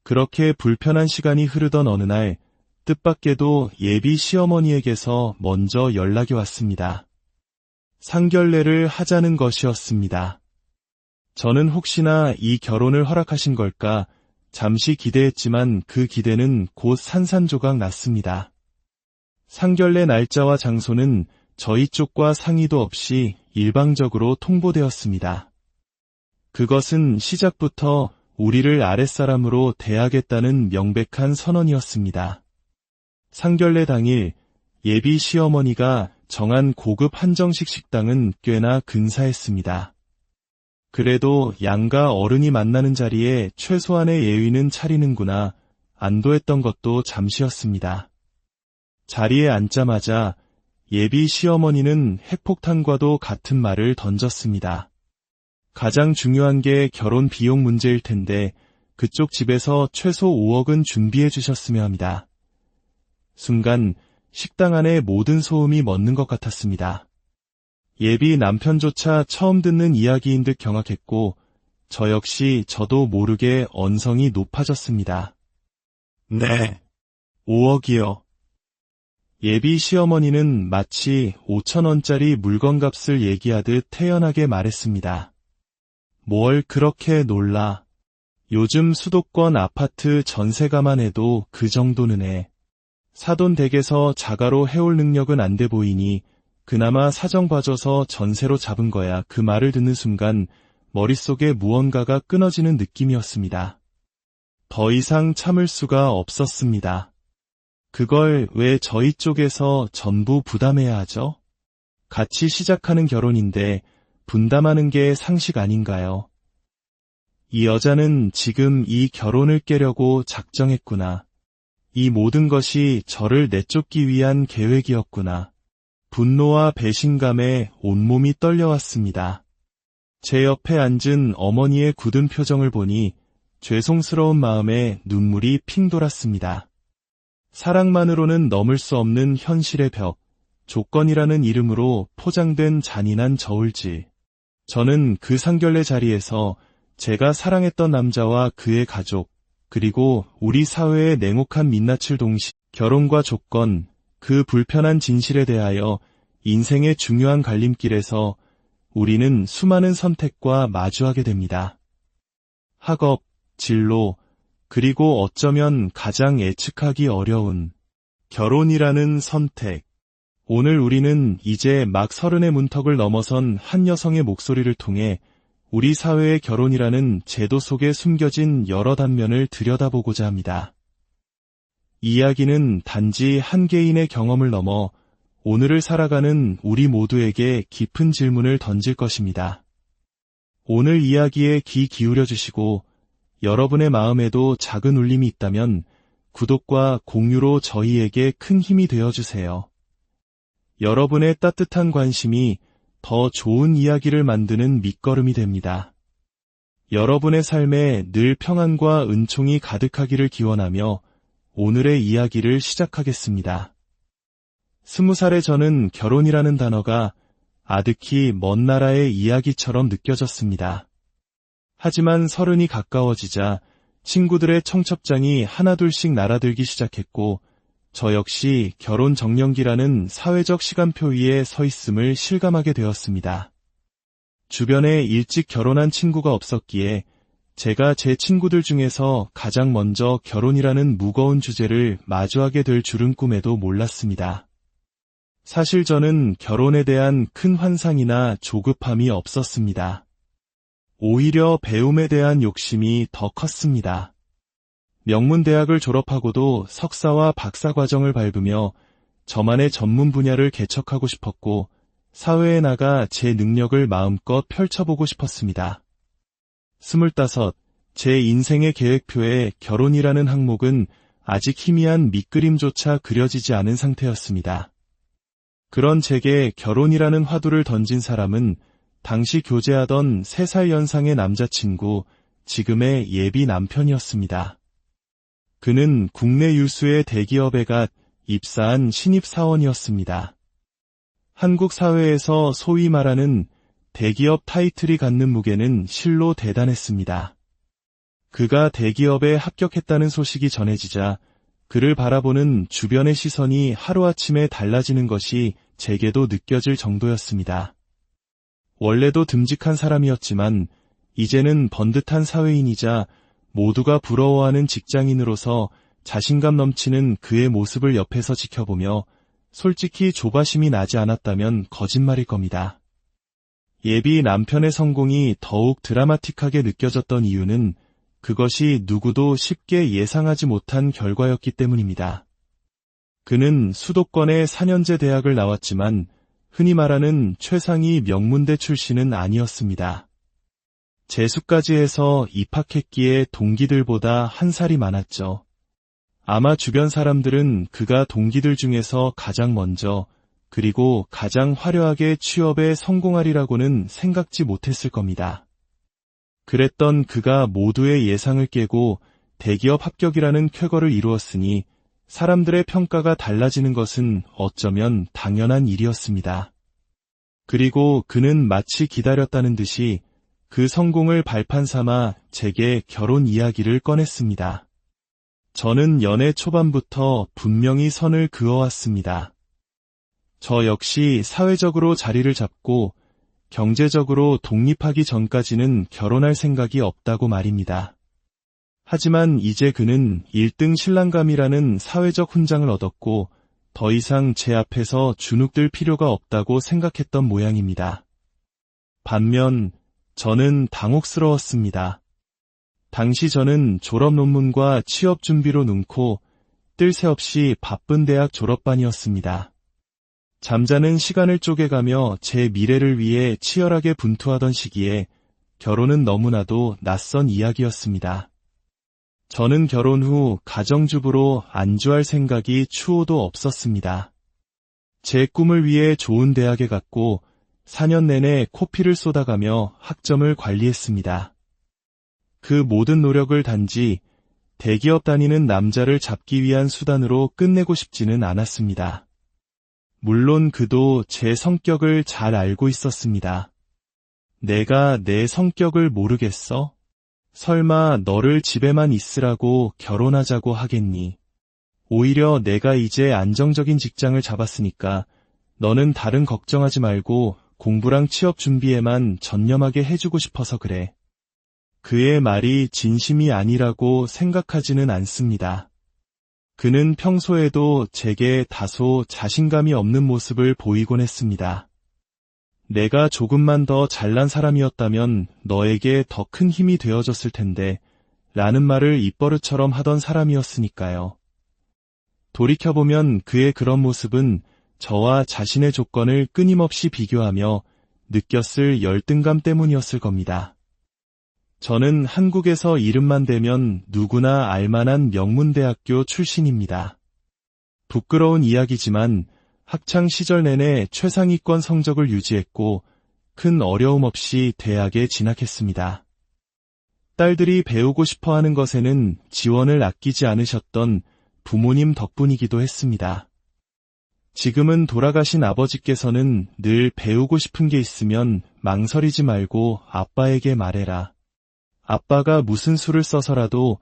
그렇게 불편한 시간이 흐르던 어느 날, 뜻밖에도 예비 시어머니에게서 먼저 연락이 왔습니다. 상견례를 하자는 것이었습니다. 저는 혹시나 이 결혼을 허락하신 걸까 잠시 기대했지만 그 기대는 곧 산산조각 났습니다. 상견례 날짜와 장소는 저희 쪽과 상의도 없이 일방적으로 통보되었습니다. 그것은 시작부터 우리를 아랫사람으로 대하겠다는 명백한 선언이었습니다. 상견례 당일 예비 시어머니가 정한 고급 한정식 식당은 꽤나 근사했습니다. 그래도 양가 어른이 만나는 자리에 최소한의 예의는 차리는구나 안도했던 것도 잠시였습니다. 자리에 앉자마자 예비 시어머니는 핵폭탄과도 같은 말을 던졌습니다. 가장 중요한 게 결혼 비용 문제일 텐데 그쪽 집에서 최소 5억은 준비해 주셨으면 합니다. 순간 식당 안에 모든 소음이 멎는 것 같았습니다. 예비 남편조차 처음 듣는 이야기인 듯 경악했고 저 역시 저도 모르게 언성이 높아졌습니다. 네, 5억이요. 예비 시어머니는 마치 5,000원짜리 물건값을 얘기하듯 태연하게 말했습니다. 뭘 그렇게 놀라. 요즘 수도권 아파트 전세가만 해도 그 정도는 해. 사돈 댁에서 자가로 해올 능력은 안 돼 보이니 그나마 사정 봐줘서 전세로 잡은 거야. 그 말을 듣는 순간 머릿속에 무언가가 끊어지는 느낌이었습니다. 더 이상 참을 수가 없었습니다. 그걸 왜 저희 쪽에서 전부 부담해야 하죠? 같이 시작하는 결혼인데 분담하는 게 상식 아닌가요? 이 여자는 지금 이 결혼을 깨려고 작정했구나. 이 모든 것이 저를 내쫓기 위한 계획이었구나. 분노와 배신감에 온몸이 떨려왔습니다. 제 옆에 앉은 어머니의 굳은 표정을 보니 죄송스러운 마음에 눈물이 핑 돌았습니다. 사랑만으로는 넘을 수 없는 현실의 벽, 조건이라는 이름으로 포장된 잔인한 저울질. 저는 그 상견례 자리에서 제가 사랑했던 남자와 그의 가족, 그리고 우리 사회의 냉혹한 민낯을 동시에 결혼과 조건, 그 불편한 진실에 대하여 인생의 중요한 갈림길에서 우리는 수많은 선택과 마주하게 됩니다. 학업, 진로, 그리고 어쩌면 가장 예측하기 어려운 결혼이라는 선택. 오늘 우리는 이제 막 30의 문턱을 넘어선 한 여성의 목소리를 통해 우리 사회의 결혼이라는 제도 속에 숨겨진 여러 단면을 들여다보고자 합니다. 이야기는 단지 한 개인의 경험을 넘어 오늘을 살아가는 우리 모두에게 깊은 질문을 던질 것입니다. 오늘 이야기에 귀 기울여 주시고 여러분의 마음에도 작은 울림이 있다면 구독과 공유로 저희에게 큰 힘이 되어주세요. 여러분의 따뜻한 관심이 더 좋은 이야기를 만드는 밑거름이 됩니다. 여러분의 삶에 늘 평안과 은총이 가득하기를 기원하며 오늘의 이야기를 시작하겠습니다. 20살의 저는 결혼이라는 단어가 아득히 먼 나라의 이야기처럼 느껴졌습니다. 하지만 30이 가까워지자 친구들의 청첩장이 하나둘씩 날아들기 시작했고 저 역시 결혼 정년기라는 사회적 시간표 위에 서 있음을 실감하게 되었습니다. 주변에 일찍 결혼한 친구가 없었기에 제가 제 친구들 중에서 가장 먼저 결혼이라는 무거운 주제를 마주하게 될 줄은 꿈에도 몰랐습니다. 사실 저는 결혼에 대한 큰 환상이나 조급함이 없었습니다. 오히려 배움에 대한 욕심이 더 컸습니다. 명문대학을 졸업하고도 석사와 박사 과정을 밟으며 저만의 전문 분야를 개척하고 싶었고 사회에 나가 제 능력을 마음껏 펼쳐보고 싶었습니다. 25, 제 인생의 계획표에 결혼이라는 항목은 아직 희미한 밑그림조차 그려지지 않은 상태였습니다. 그런 제게 결혼이라는 화두를 던진 사람은 당시 교제하던 3살 연상의 남자친구, 지금의 예비 남편이었습니다. 그는 국내 유수의 대기업에 갓 입사한 신입사원이었습니다. 한국 사회에서 소위 말하는 대기업 타이틀이 갖는 무게는 실로 대단했습니다. 그가 대기업에 합격했다는 소식이 전해지자 그를 바라보는 주변의 시선이 하루아침에 달라지는 것이 제게도 느껴질 정도였습니다. 원래도 듬직한 사람이었지만 이제는 번듯한 사회인이자 모두가 부러워하는 직장인으로서 자신감 넘치는 그의 모습을 옆에서 지켜보며 솔직히 조바심이 나지 않았다면 거짓말일 겁니다. 예비 남편의 성공이 더욱 드라마틱하게 느껴졌던 이유는 그것이 누구도 쉽게 예상하지 못한 결과였기 때문입니다. 그는 수도권의 4년제 대학을 나왔지만 흔히 말하는 최상위 명문대 출신은 아니었습니다. 재수까지 해서 입학했기에 동기들보다 한 살이 많았죠. 아마 주변 사람들은 그가 동기들 중에서 가장 먼저 그리고 가장 화려하게 취업에 성공하리라고는 생각지 못했을 겁니다. 그랬던 그가 모두의 예상을 깨고 대기업 합격이라는 쾌거를 이루었으니 사람들의 평가가 달라지는 것은 어쩌면 당연한 일이었습니다. 그리고 그는 마치 기다렸다는 듯이 그 성공을 발판 삼아 제게 결혼 이야기를 꺼냈습니다. 저는 연애 초반부터 분명히 선을 그어왔습니다. 저 역시 사회적으로 자리를 잡고 경제적으로 독립하기 전까지는 결혼할 생각이 없다고 말입니다. 하지만 이제 그는 1등 신랑감이라는 사회적 훈장을 얻었고 더 이상 제 앞에서 주눅들 필요가 없다고 생각했던 모양입니다. 반면 저는 당혹스러웠습니다. 당시 저는 졸업 논문과 취업 준비로 눈코 뜰 새 없이 바쁜 대학 졸업반이었습니다. 잠자는 시간을 쪼개가며 제 미래를 위해 치열하게 분투하던 시기에 결혼은 너무나도 낯선 이야기였습니다. 저는 결혼 후 가정주부로 안주할 생각이 추호도 없었습니다. 제 꿈을 위해 좋은 대학에 갔고 4년 내내 코피를 쏟아가며 학점을 관리했습니다. 그 모든 노력을 단지 대기업 다니는 남자를 잡기 위한 수단으로 끝내고 싶지는 않았습니다. 물론 그도 제 성격을 잘 알고 있었습니다. 내가 내 성격을 모르겠어? 설마 너를 집에만 있으라고 결혼하자고 하겠니? 오히려 내가 이제 안정적인 직장을 잡았으니까 너는 다른 걱정하지 말고 공부랑 취업 준비에만 전념하게 해주고 싶어서 그래. 그의 말이 진심이 아니라고 생각하지는 않습니다. 그는 평소에도 제게 다소 자신감이 없는 모습을 보이곤 했습니다. 내가 조금만 더 잘난 사람이었다면 너에게 더 큰 힘이 되어줬을 텐데 라는 말을 입버릇처럼 하던 사람이었으니까요. 돌이켜보면 그의 그런 모습은 저와 자신의 조건을 끊임없이 비교하며 느꼈을 열등감 때문이었을 겁니다. 저는 한국에서 이름만 대면 누구나 알만한 명문대학교 출신입니다. 부끄러운 이야기지만 학창 시절 내내 최상위권 성적을 유지했고 큰 어려움 없이 대학에 진학했습니다. 딸들이 배우고 싶어하는 것에는 지원을 아끼지 않으셨던 부모님 덕분이기도 했습니다. 지금은 돌아가신 아버지께서는 늘 배우고 싶은 게 있으면 망설이지 말고 아빠에게 말해라. 아빠가 무슨 수를 써서라도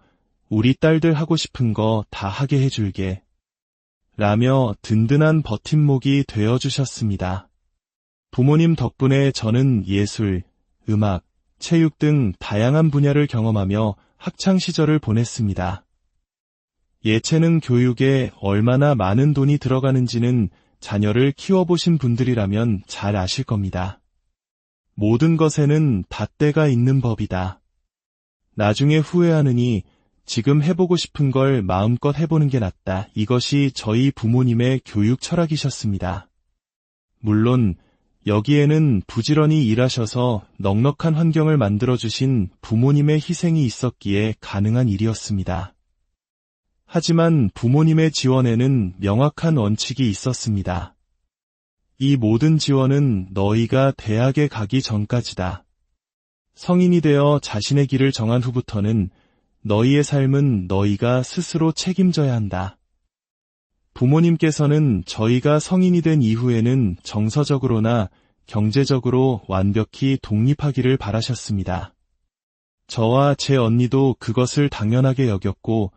우리 딸들 하고 싶은 거 다 하게 해줄게. 라며 든든한 버팀목이 되어주셨습니다. 부모님 덕분에 저는 예술, 음악, 체육 등 다양한 분야를 경험하며 학창 시절을 보냈습니다. 예체능 교육에 얼마나 많은 돈이 들어가는지는 자녀를 키워보신 분들이라면 잘 아실 겁니다. 모든 것에는 닷대가 있는 법이다. 나중에 후회하느니 지금 해보고 싶은 걸 마음껏 해보는 게 낫다. 이것이 저희 부모님의 교육 철학이셨습니다. 물론 여기에는 부지런히 일하셔서 넉넉한 환경을 만들어주신 부모님의 희생이 있었기에 가능한 일이었습니다. 하지만 부모님의 지원에는 명확한 원칙이 있었습니다. 이 모든 지원은 너희가 대학에 가기 전까지다. 성인이 되어 자신의 길을 정한 후부터는 너희의 삶은 너희가 스스로 책임져야 한다. 부모님께서는 저희가 성인이 된 이후에는 정서적으로나 경제적으로 완벽히 독립하기를 바라셨습니다. 저와 제 언니도 그것을 당연하게 여겼고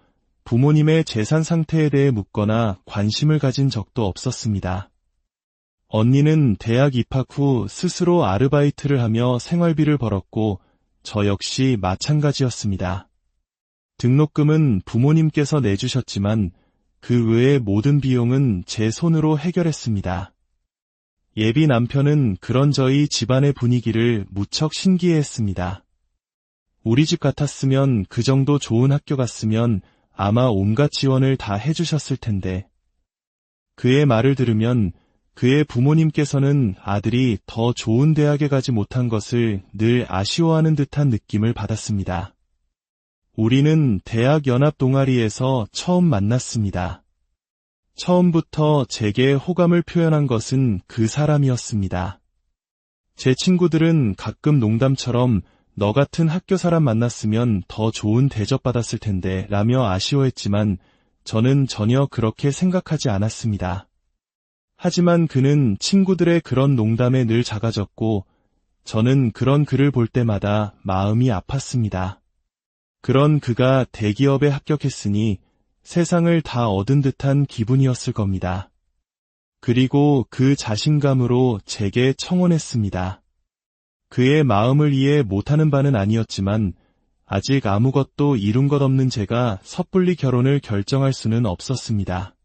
부모님의 재산 상태에 대해 묻거나 관심을 가진 적도 없었습니다. 언니는 대학 입학 후 스스로 아르바이트를 하며 생활비를 벌었고 저 역시 마찬가지였습니다. 등록금은 부모님께서 내주셨지만 그 외의 모든 비용은 제 손으로 해결했습니다. 예비 남편은 그런 저희 집안의 분위기를 무척 신기해했습니다. 우리 집 같았으면 그 정도 좋은 학교 갔으면 아마 온갖 지원을 다 해주셨을 텐데. 그의 말을 들으면 그의 부모님께서는 아들이 더 좋은 대학에 가지 못한 것을 늘 아쉬워하는 듯한 느낌을 받았습니다. 우리는 대학 연합 동아리에서 처음 만났습니다. 처음부터 제게 호감을 표현한 것은 그 사람이었습니다. 제 친구들은 가끔 농담처럼 너 같은 학교 사람 만났으면 더 좋은 대접받았을 텐데 라며 아쉬워했지만 저는 전혀 그렇게 생각하지 않았습니다. 하지만 그는 친구들의 그런 농담에 늘 작아졌고 저는 그런 그를 볼 때마다 마음이 아팠습니다. 그런 그가 대기업에 합격했으니 세상을 다 얻은 듯한 기분이었을 겁니다. 그리고 그 자신감으로 제게 청혼했습니다. 그의 마음을 이해 못하는 바는 아니었지만 아직 아무것도 이룬 것 없는 제가 섣불리 결혼을 결정할 수는 없었습니다.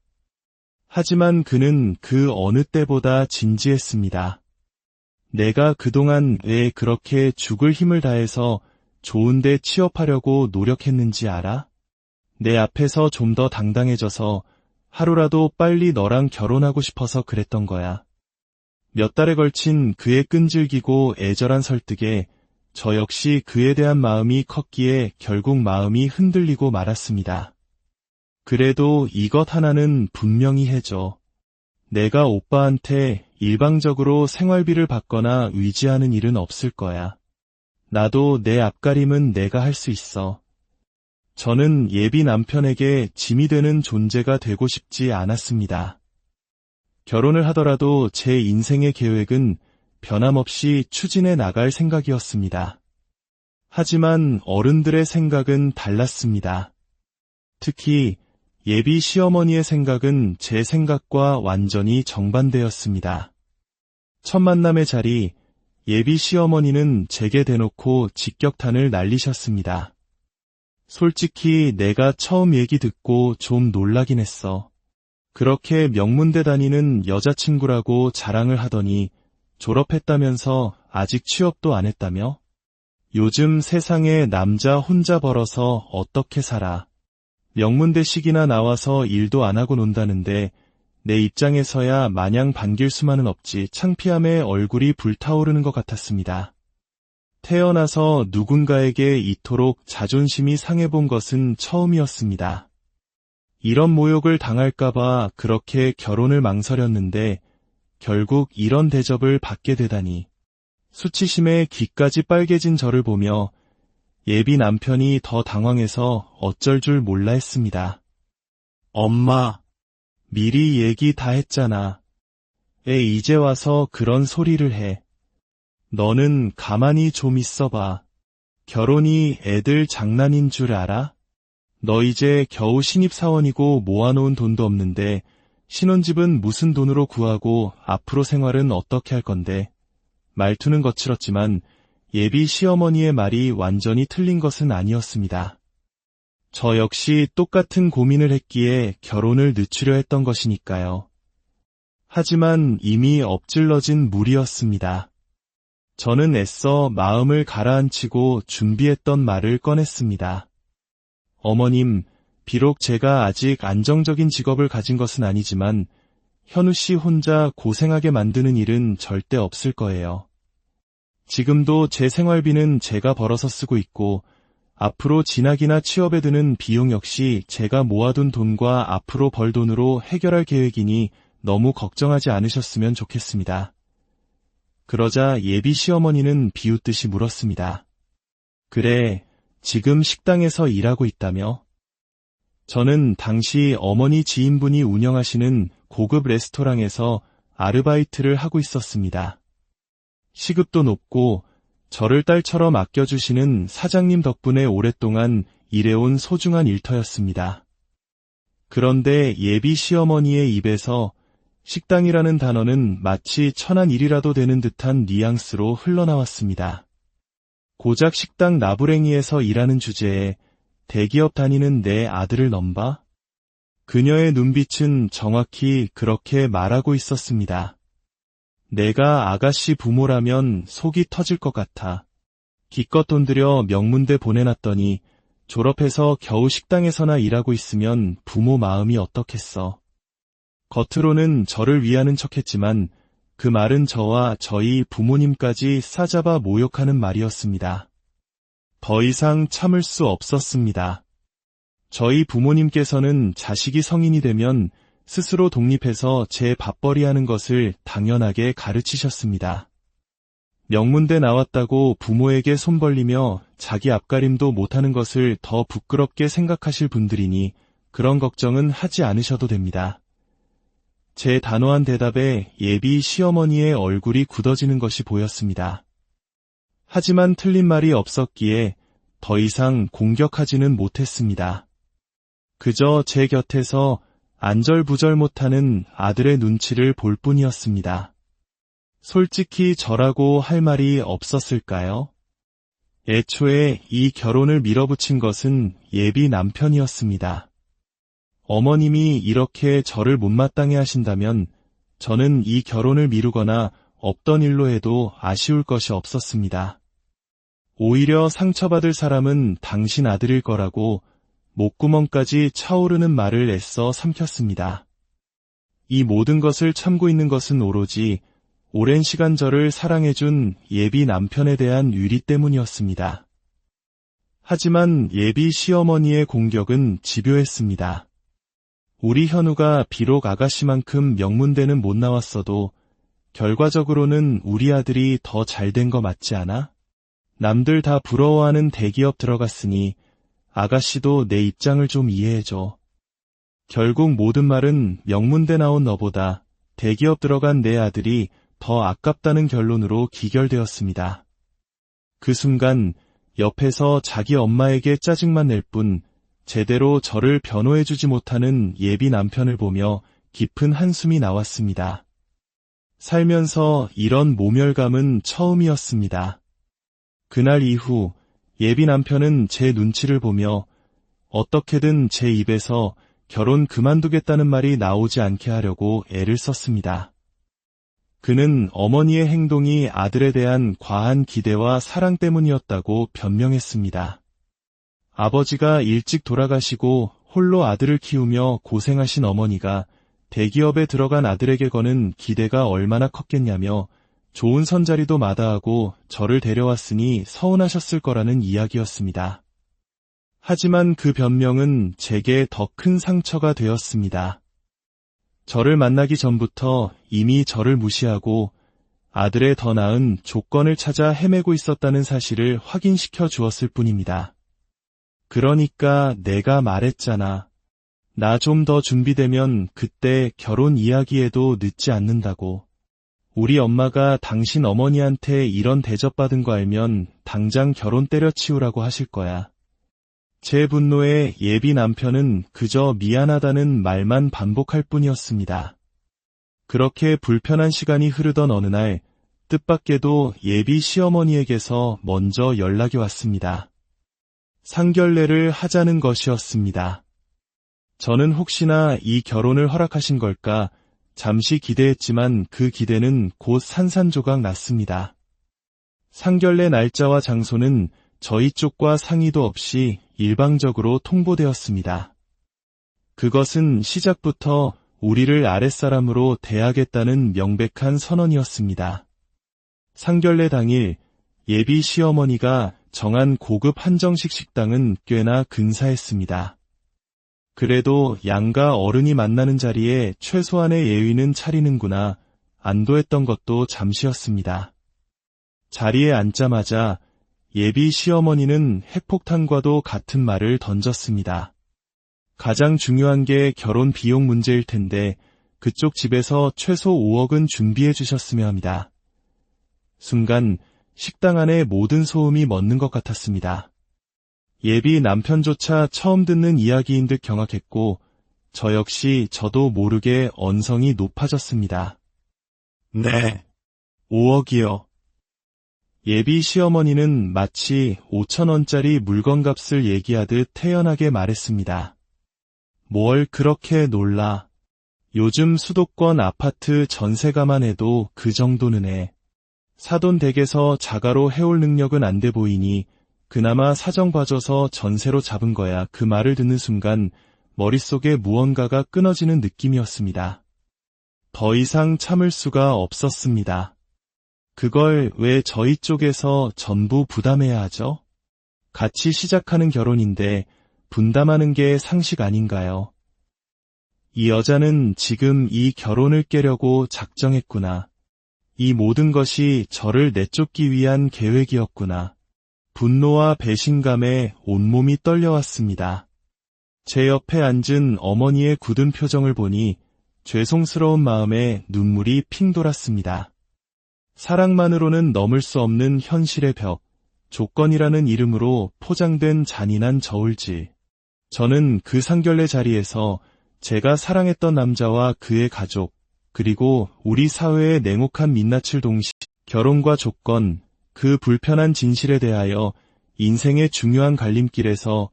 하지만 그는 그 어느 때보다 진지했습니다. 내가 그동안 왜 그렇게 죽을 힘을 다해서 좋은 데 취업하려고 노력했는지 알아? 내 앞에서 좀 더 당당해져서 하루라도 빨리 너랑 결혼하고 싶어서 그랬던 거야. 몇 달에 걸친 그의 끈질기고 애절한 설득에 저 역시 그에 대한 마음이 컸기에 결국 마음이 흔들리고 말았습니다. 그래도 이것 하나는 분명히 해줘. 내가 오빠한테 일방적으로 생활비를 받거나 의지하는 일은 없을 거야. 나도 내 앞가림은 내가 할 수 있어. 저는 예비 남편에게 짐이 되는 존재가 되고 싶지 않았습니다. 결혼을 하더라도 제 인생의 계획은 변함없이 추진해 나갈 생각이었습니다. 하지만 어른들의 생각은 달랐습니다. 특히 예비 시어머니의 생각은 제 생각과 완전히 정반대였습니다. 첫 만남의 자리, 예비 시어머니는 제게 대놓고 직격탄을 날리셨습니다. 솔직히 내가 처음 얘기 듣고 좀 놀라긴 했어. 그렇게 명문대 다니는 여자친구라고 자랑을 하더니 졸업했다면서 아직 취업도 안 했다며? 요즘 세상에 남자 혼자 벌어서 어떻게 살아? 명문대식이나 나와서 일도 안 하고 논다는데 내 입장에서야 마냥 반길 수만은 없지 창피함에 얼굴이 불타오르는 것 같았습니다. 태어나서 누군가에게 이토록 자존심이 상해본 것은 처음이었습니다. 이런 모욕을 당할까봐 그렇게 결혼을 망설였는데 결국 이런 대접을 받게 되다니. 수치심에 귀까지 빨개진 저를 보며 예비 남편이 더 당황해서 어쩔 줄 몰라 했습니다. 엄마, 미리 얘기 다 했잖아. 애 이제 와서 그런 소리를 해. 너는 가만히 좀 있어봐. 결혼이 애들 장난인 줄 알아? 너 이제 겨우 신입사원이고 모아놓은 돈도 없는데 신혼집은 무슨 돈으로 구하고 앞으로 생활은 어떻게 할 건데. 말투는 거칠었지만 예비 시어머니의 말이 완전히 틀린 것은 아니었습니다. 저 역시 똑같은 고민을 했기에 결혼을 늦추려 했던 것이니까요. 하지만 이미 엎질러진 물이었습니다. 저는 애써 마음을 가라앉히고 준비했던 말을 꺼냈습니다. 어머님, 비록 제가 아직 안정적인 직업을 가진 것은 아니지만 현우 씨 혼자 고생하게 만드는 일은 절대 없을 거예요. 지금도 제 생활비는 제가 벌어서 쓰고 있고 앞으로 진학이나 취업에 드는 비용 역시 제가 모아둔 돈과 앞으로 벌 돈으로 해결할 계획이니 너무 걱정하지 않으셨으면 좋겠습니다. 그러자 예비 시어머니는 비웃듯이 물었습니다. 그래, 지금 식당에서 일하고 있다며? 저는 당시 어머니 지인분이 운영하시는 고급 레스토랑에서 아르바이트를 하고 있었습니다. 시급도 높고 저를 딸처럼 아껴주시는 사장님 덕분에 오랫동안 일해온 소중한 일터였습니다. 그런데 예비 시어머니의 입에서 식당이라는 단어는 마치 천한 일이라도 되는 듯한 뉘앙스로 흘러나왔습니다. 고작 식당 나부랭이에서 일하는 주제에 대기업 다니는 내 아들을 넘봐? 그녀의 눈빛은 정확히 그렇게 말하고 있었습니다. 내가 아가씨 부모라면 속이 터질 것 같아. 기껏 돈 들여 명문대 보내놨더니 졸업해서 겨우 식당에서나 일하고 있으면 부모 마음이 어떻겠어. 겉으로는 저를 위하는 척했지만 그 말은 저와 저희 부모님까지 싸잡아 모욕하는 말이었습니다. 더 이상 참을 수 없었습니다. 저희 부모님께서는 자식이 성인이 되면 스스로 독립해서 제 밥벌이하는 것을 당연하게 가르치셨습니다. 명문대 나왔다고 부모에게 손 벌리며 자기 앞가림도 못하는 것을 더 부끄럽게 생각하실 분들이니 그런 걱정은 하지 않으셔도 됩니다. 제 단호한 대답에 예비 시어머니의 얼굴이 굳어지는 것이 보였습니다. 하지만 틀린 말이 없었기에 더 이상 공격하지는 못했습니다. 그저 제 곁에서 안절부절 못하는 아들의 눈치를 볼 뿐이었습니다. 솔직히 저라고 할 말이 없었을까요? 애초에 이 결혼을 밀어붙인 것은 예비 남편이었습니다. 어머님이 이렇게 저를 못마땅해 하신다면 저는 이 결혼을 미루거나 없던 일로 해도 아쉬울 것이 없었습니다. 오히려 상처받을 사람은 당신 아들일 거라고 목구멍까지 차오르는 말을 애써 삼켰습니다. 이 모든 것을 참고 있는 것은 오로지 오랜 시간 저를 사랑해준 예비 남편에 대한 유리 때문이었습니다. 하지만 예비 시어머니의 공격은 집요했습니다. 우리 현우가 비록 아가씨만큼 명문대는 못 나왔어도 결과적으로는 우리 아들이 더 잘된 거 맞지 않아? 남들 다 부러워하는 대기업 들어갔으니 아가씨도 내 입장을 좀 이해해줘. 결국 모든 말은 명문대 나온 너보다 대기업 들어간 내 아들이 더 아깝다는 결론으로 기결되었습니다. 그 순간 옆에서 자기 엄마에게 짜증만 낼 뿐 제대로 저를 변호해주지 못하는 예비 남편을 보며 깊은 한숨이 나왔습니다. 살면서 이런 모멸감은 처음이었습니다. 그날 이후 예비 남편은 제 눈치를 보며 어떻게든 제 입에서 결혼 그만두겠다는 말이 나오지 않게 하려고 애를 썼습니다. 그는 어머니의 행동이 아들에 대한 과한 기대와 사랑 때문이었다고 변명했습니다. 아버지가 일찍 돌아가시고 홀로 아들을 키우며 고생하신 어머니가 대기업에 들어간 아들에게 거는 기대가 얼마나 컸겠냐며 좋은 선자리도 마다하고 저를 데려왔으니 서운하셨을 거라는 이야기였습니다. 하지만 그 변명은 제게 더 큰 상처가 되었습니다. 저를 만나기 전부터 이미 저를 무시하고 아들의 더 나은 조건을 찾아 헤매고 있었다는 사실을 확인시켜 주었을 뿐입니다. 그러니까 내가 말했잖아. 나 좀 더 준비되면 그때 결혼 이야기해도 늦지 않는다고. 우리 엄마가 당신 어머니한테 이런 대접받은 거 알면 당장 결혼 때려치우라고 하실 거야. 제 분노에 예비 남편은 그저 미안하다는 말만 반복할 뿐이었습니다. 그렇게 불편한 시간이 흐르던 어느 날 뜻밖에도 예비 시어머니에게서 먼저 연락이 왔습니다. 상견례를 하자는 것이었습니다. 저는 혹시나 이 결혼을 허락하신 걸까 잠시 기대했지만 그 기대는 곧 산산조각 났습니다. 상견례 날짜와 장소는 저희 쪽과 상의도 없이 일방적으로 통보되었습니다. 그것은 시작부터 우리를 아랫사람으로 대하겠다는 명백한 선언이었습니다. 상견례 당일 예비 시어머니가 정한 고급 한정식 식당은 꽤나 근사했습니다. 그래도 양가 어른이 만나는 자리에 최소한의 예의는 차리는구나 안도했던 것도 잠시였습니다. 자리에 앉자마자 예비 시어머니는 핵폭탄과도 같은 말을 던졌습니다. 가장 중요한 게 결혼 비용 문제일 텐데 그쪽 집에서 최소 5억은 준비해 주셨으면 합니다. 순간 식당 안에 모든 소음이 멎는 것 같았습니다. 예비 남편조차 처음 듣는 이야기인 듯 경악했고 저 역시 저도 모르게 언성이 높아졌습니다. 네, 5억이요. 예비 시어머니는 마치 5,000원짜리 물건값을 얘기하듯 태연하게 말했습니다. 뭘 그렇게 놀라. 요즘 수도권 아파트 전세가만 해도 그 정도는 해. 사돈 댁에서 자가로 해올 능력은 안 돼 보이니 그나마 사정 봐줘서 전세로 잡은 거야. 그 말을 듣는 순간 머릿속에 무언가가 끊어지는 느낌이었습니다. 더 이상 참을 수가 없었습니다. 그걸 왜 저희 쪽에서 전부 부담해야 하죠? 같이 시작하는 결혼인데 분담하는 게 상식 아닌가요? 이 여자는 지금 이 결혼을 깨려고 작정했구나. 이 모든 것이 저를 내쫓기 위한 계획이었구나. 분노와 배신감에 온몸이 떨려왔습니다. 제 옆에 앉은 어머니의 굳은 표정을 보니 죄송스러운 마음에 눈물이 핑 돌았습니다. 사랑만으로는 넘을 수 없는 현실의 벽, 조건이라는 이름으로 포장된 잔인한 저울질. 저는 그 상견례 자리에서 제가 사랑했던 남자와 그의 가족, 그리고 우리 사회의 냉혹한 민낯을 동시에 결혼과 조건, 그 불편한 진실에 대하여 인생의 중요한 갈림길에서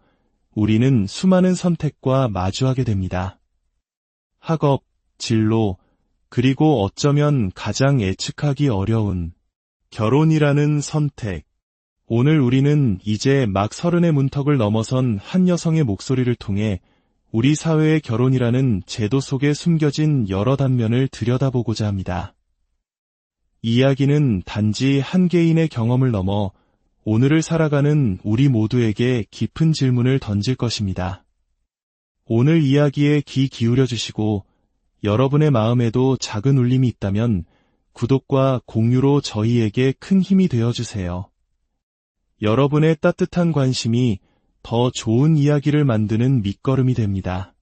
우리는 수많은 선택과 마주하게 됩니다. 학업, 진로, 그리고 어쩌면 가장 예측하기 어려운 결혼이라는 선택. 오늘 우리는 이제 막 30의 문턱을 넘어선 한 여성의 목소리를 통해 우리 사회의 결혼이라는 제도 속에 숨겨진 여러 단면을 들여다보고자 합니다. 이야기는 단지 한 개인의 경험을 넘어 오늘을 살아가는 우리 모두에게 깊은 질문을 던질 것입니다. 오늘 이야기에 귀 기울여 주시고 여러분의 마음에도 작은 울림이 있다면 구독과 공유로 저희에게 큰 힘이 되어주세요. 여러분의 따뜻한 관심이 더 좋은 이야기를 만드는 밑거름이 됩니다.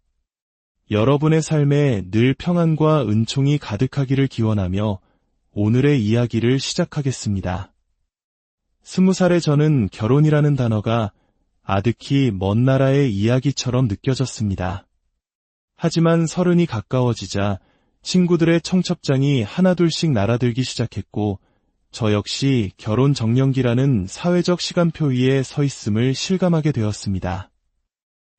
여러분의 삶에 늘 평안과 은총이 가득하기를 기원하며 오늘의 이야기를 시작하겠습니다. 20살의 저는 결혼이라는 단어가 아득히 먼 나라의 이야기처럼 느껴졌습니다. 하지만 30이 가까워지자 친구들의 청첩장이 하나둘씩 날아들기 시작했고 저 역시 결혼 정년기라는 사회적 시간표 위에 서 있음을 실감하게 되었습니다.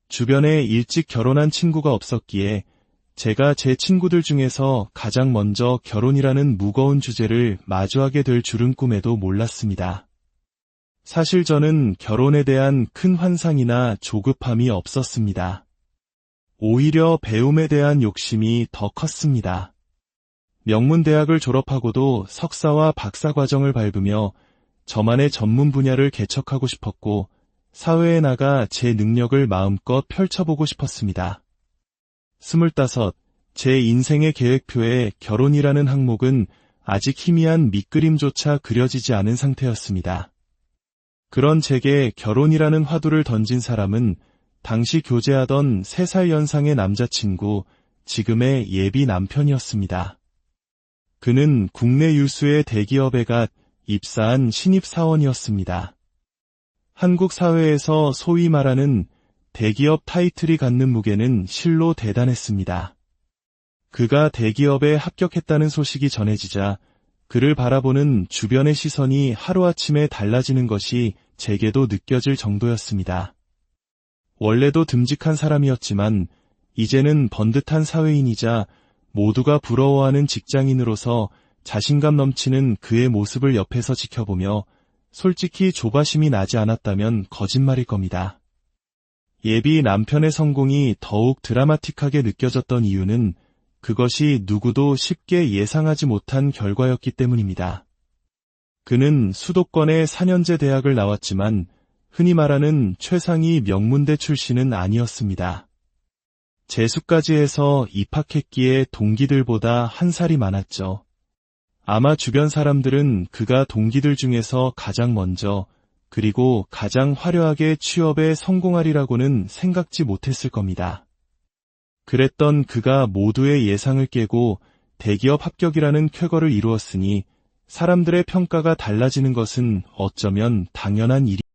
주변에 일찍 결혼한 친구가 없었기에 제가 제 친구들 중에서 가장 먼저 결혼이라는 무거운 주제를 마주하게 될 줄은 꿈에도 몰랐습니다. 사실 저는 결혼에 대한 큰 환상이나 조급함이 없었습니다. 오히려 배움에 대한 욕심이 더 컸습니다. 명문대학을 졸업하고도 석사와 박사 과정을 밟으며 저만의 전문 분야를 개척하고 싶었고 사회에 나가 제 능력을 마음껏 펼쳐보고 싶었습니다. 25, 제 인생의 계획표에 결혼이라는 항목은 아직 희미한 밑그림조차 그려지지 않은 상태였습니다. 그런 제게 결혼이라는 화두를 던진 사람은 당시 교제하던 3살 연상의 남자친구, 지금의 예비 남편이었습니다. 그는 국내 유수의 대기업에 갓 입사한 신입사원이었습니다. 한국 사회에서 소위 말하는 대기업 타이틀이 갖는 무게는 실로 대단했습니다. 그가 대기업에 합격했다는 소식이 전해지자 그를 바라보는 주변의 시선이 하루아침에 달라지는 것이 제게도 느껴질 정도였습니다. 원래도 듬직한 사람이었지만 이제는 번듯한 사회인이자 모두가 부러워하는 직장인으로서 자신감 넘치는 그의 모습을 옆에서 지켜보며 솔직히 조바심이 나지 않았다면 거짓말일 겁니다. 예비 남편의 성공이 더욱 드라마틱하게 느껴졌던 이유는 그것이 누구도 쉽게 예상하지 못한 결과였기 때문입니다. 그는 수도권의 4년제 대학을 나왔지만 흔히 말하는 최상위 명문대 출신은 아니었습니다. 재수까지 해서 입학했기에 동기들보다 한 살이 많았죠. 아마 주변 사람들은 그가 동기들 중에서 가장 먼저 그리고 가장 화려하게 취업에 성공하리라고는 생각지 못했을 겁니다. 그랬던 그가 모두의 예상을 깨고 대기업 합격이라는 쾌거를 이루었으니 사람들의 평가가 달라지는 것은 어쩌면 당연한 일이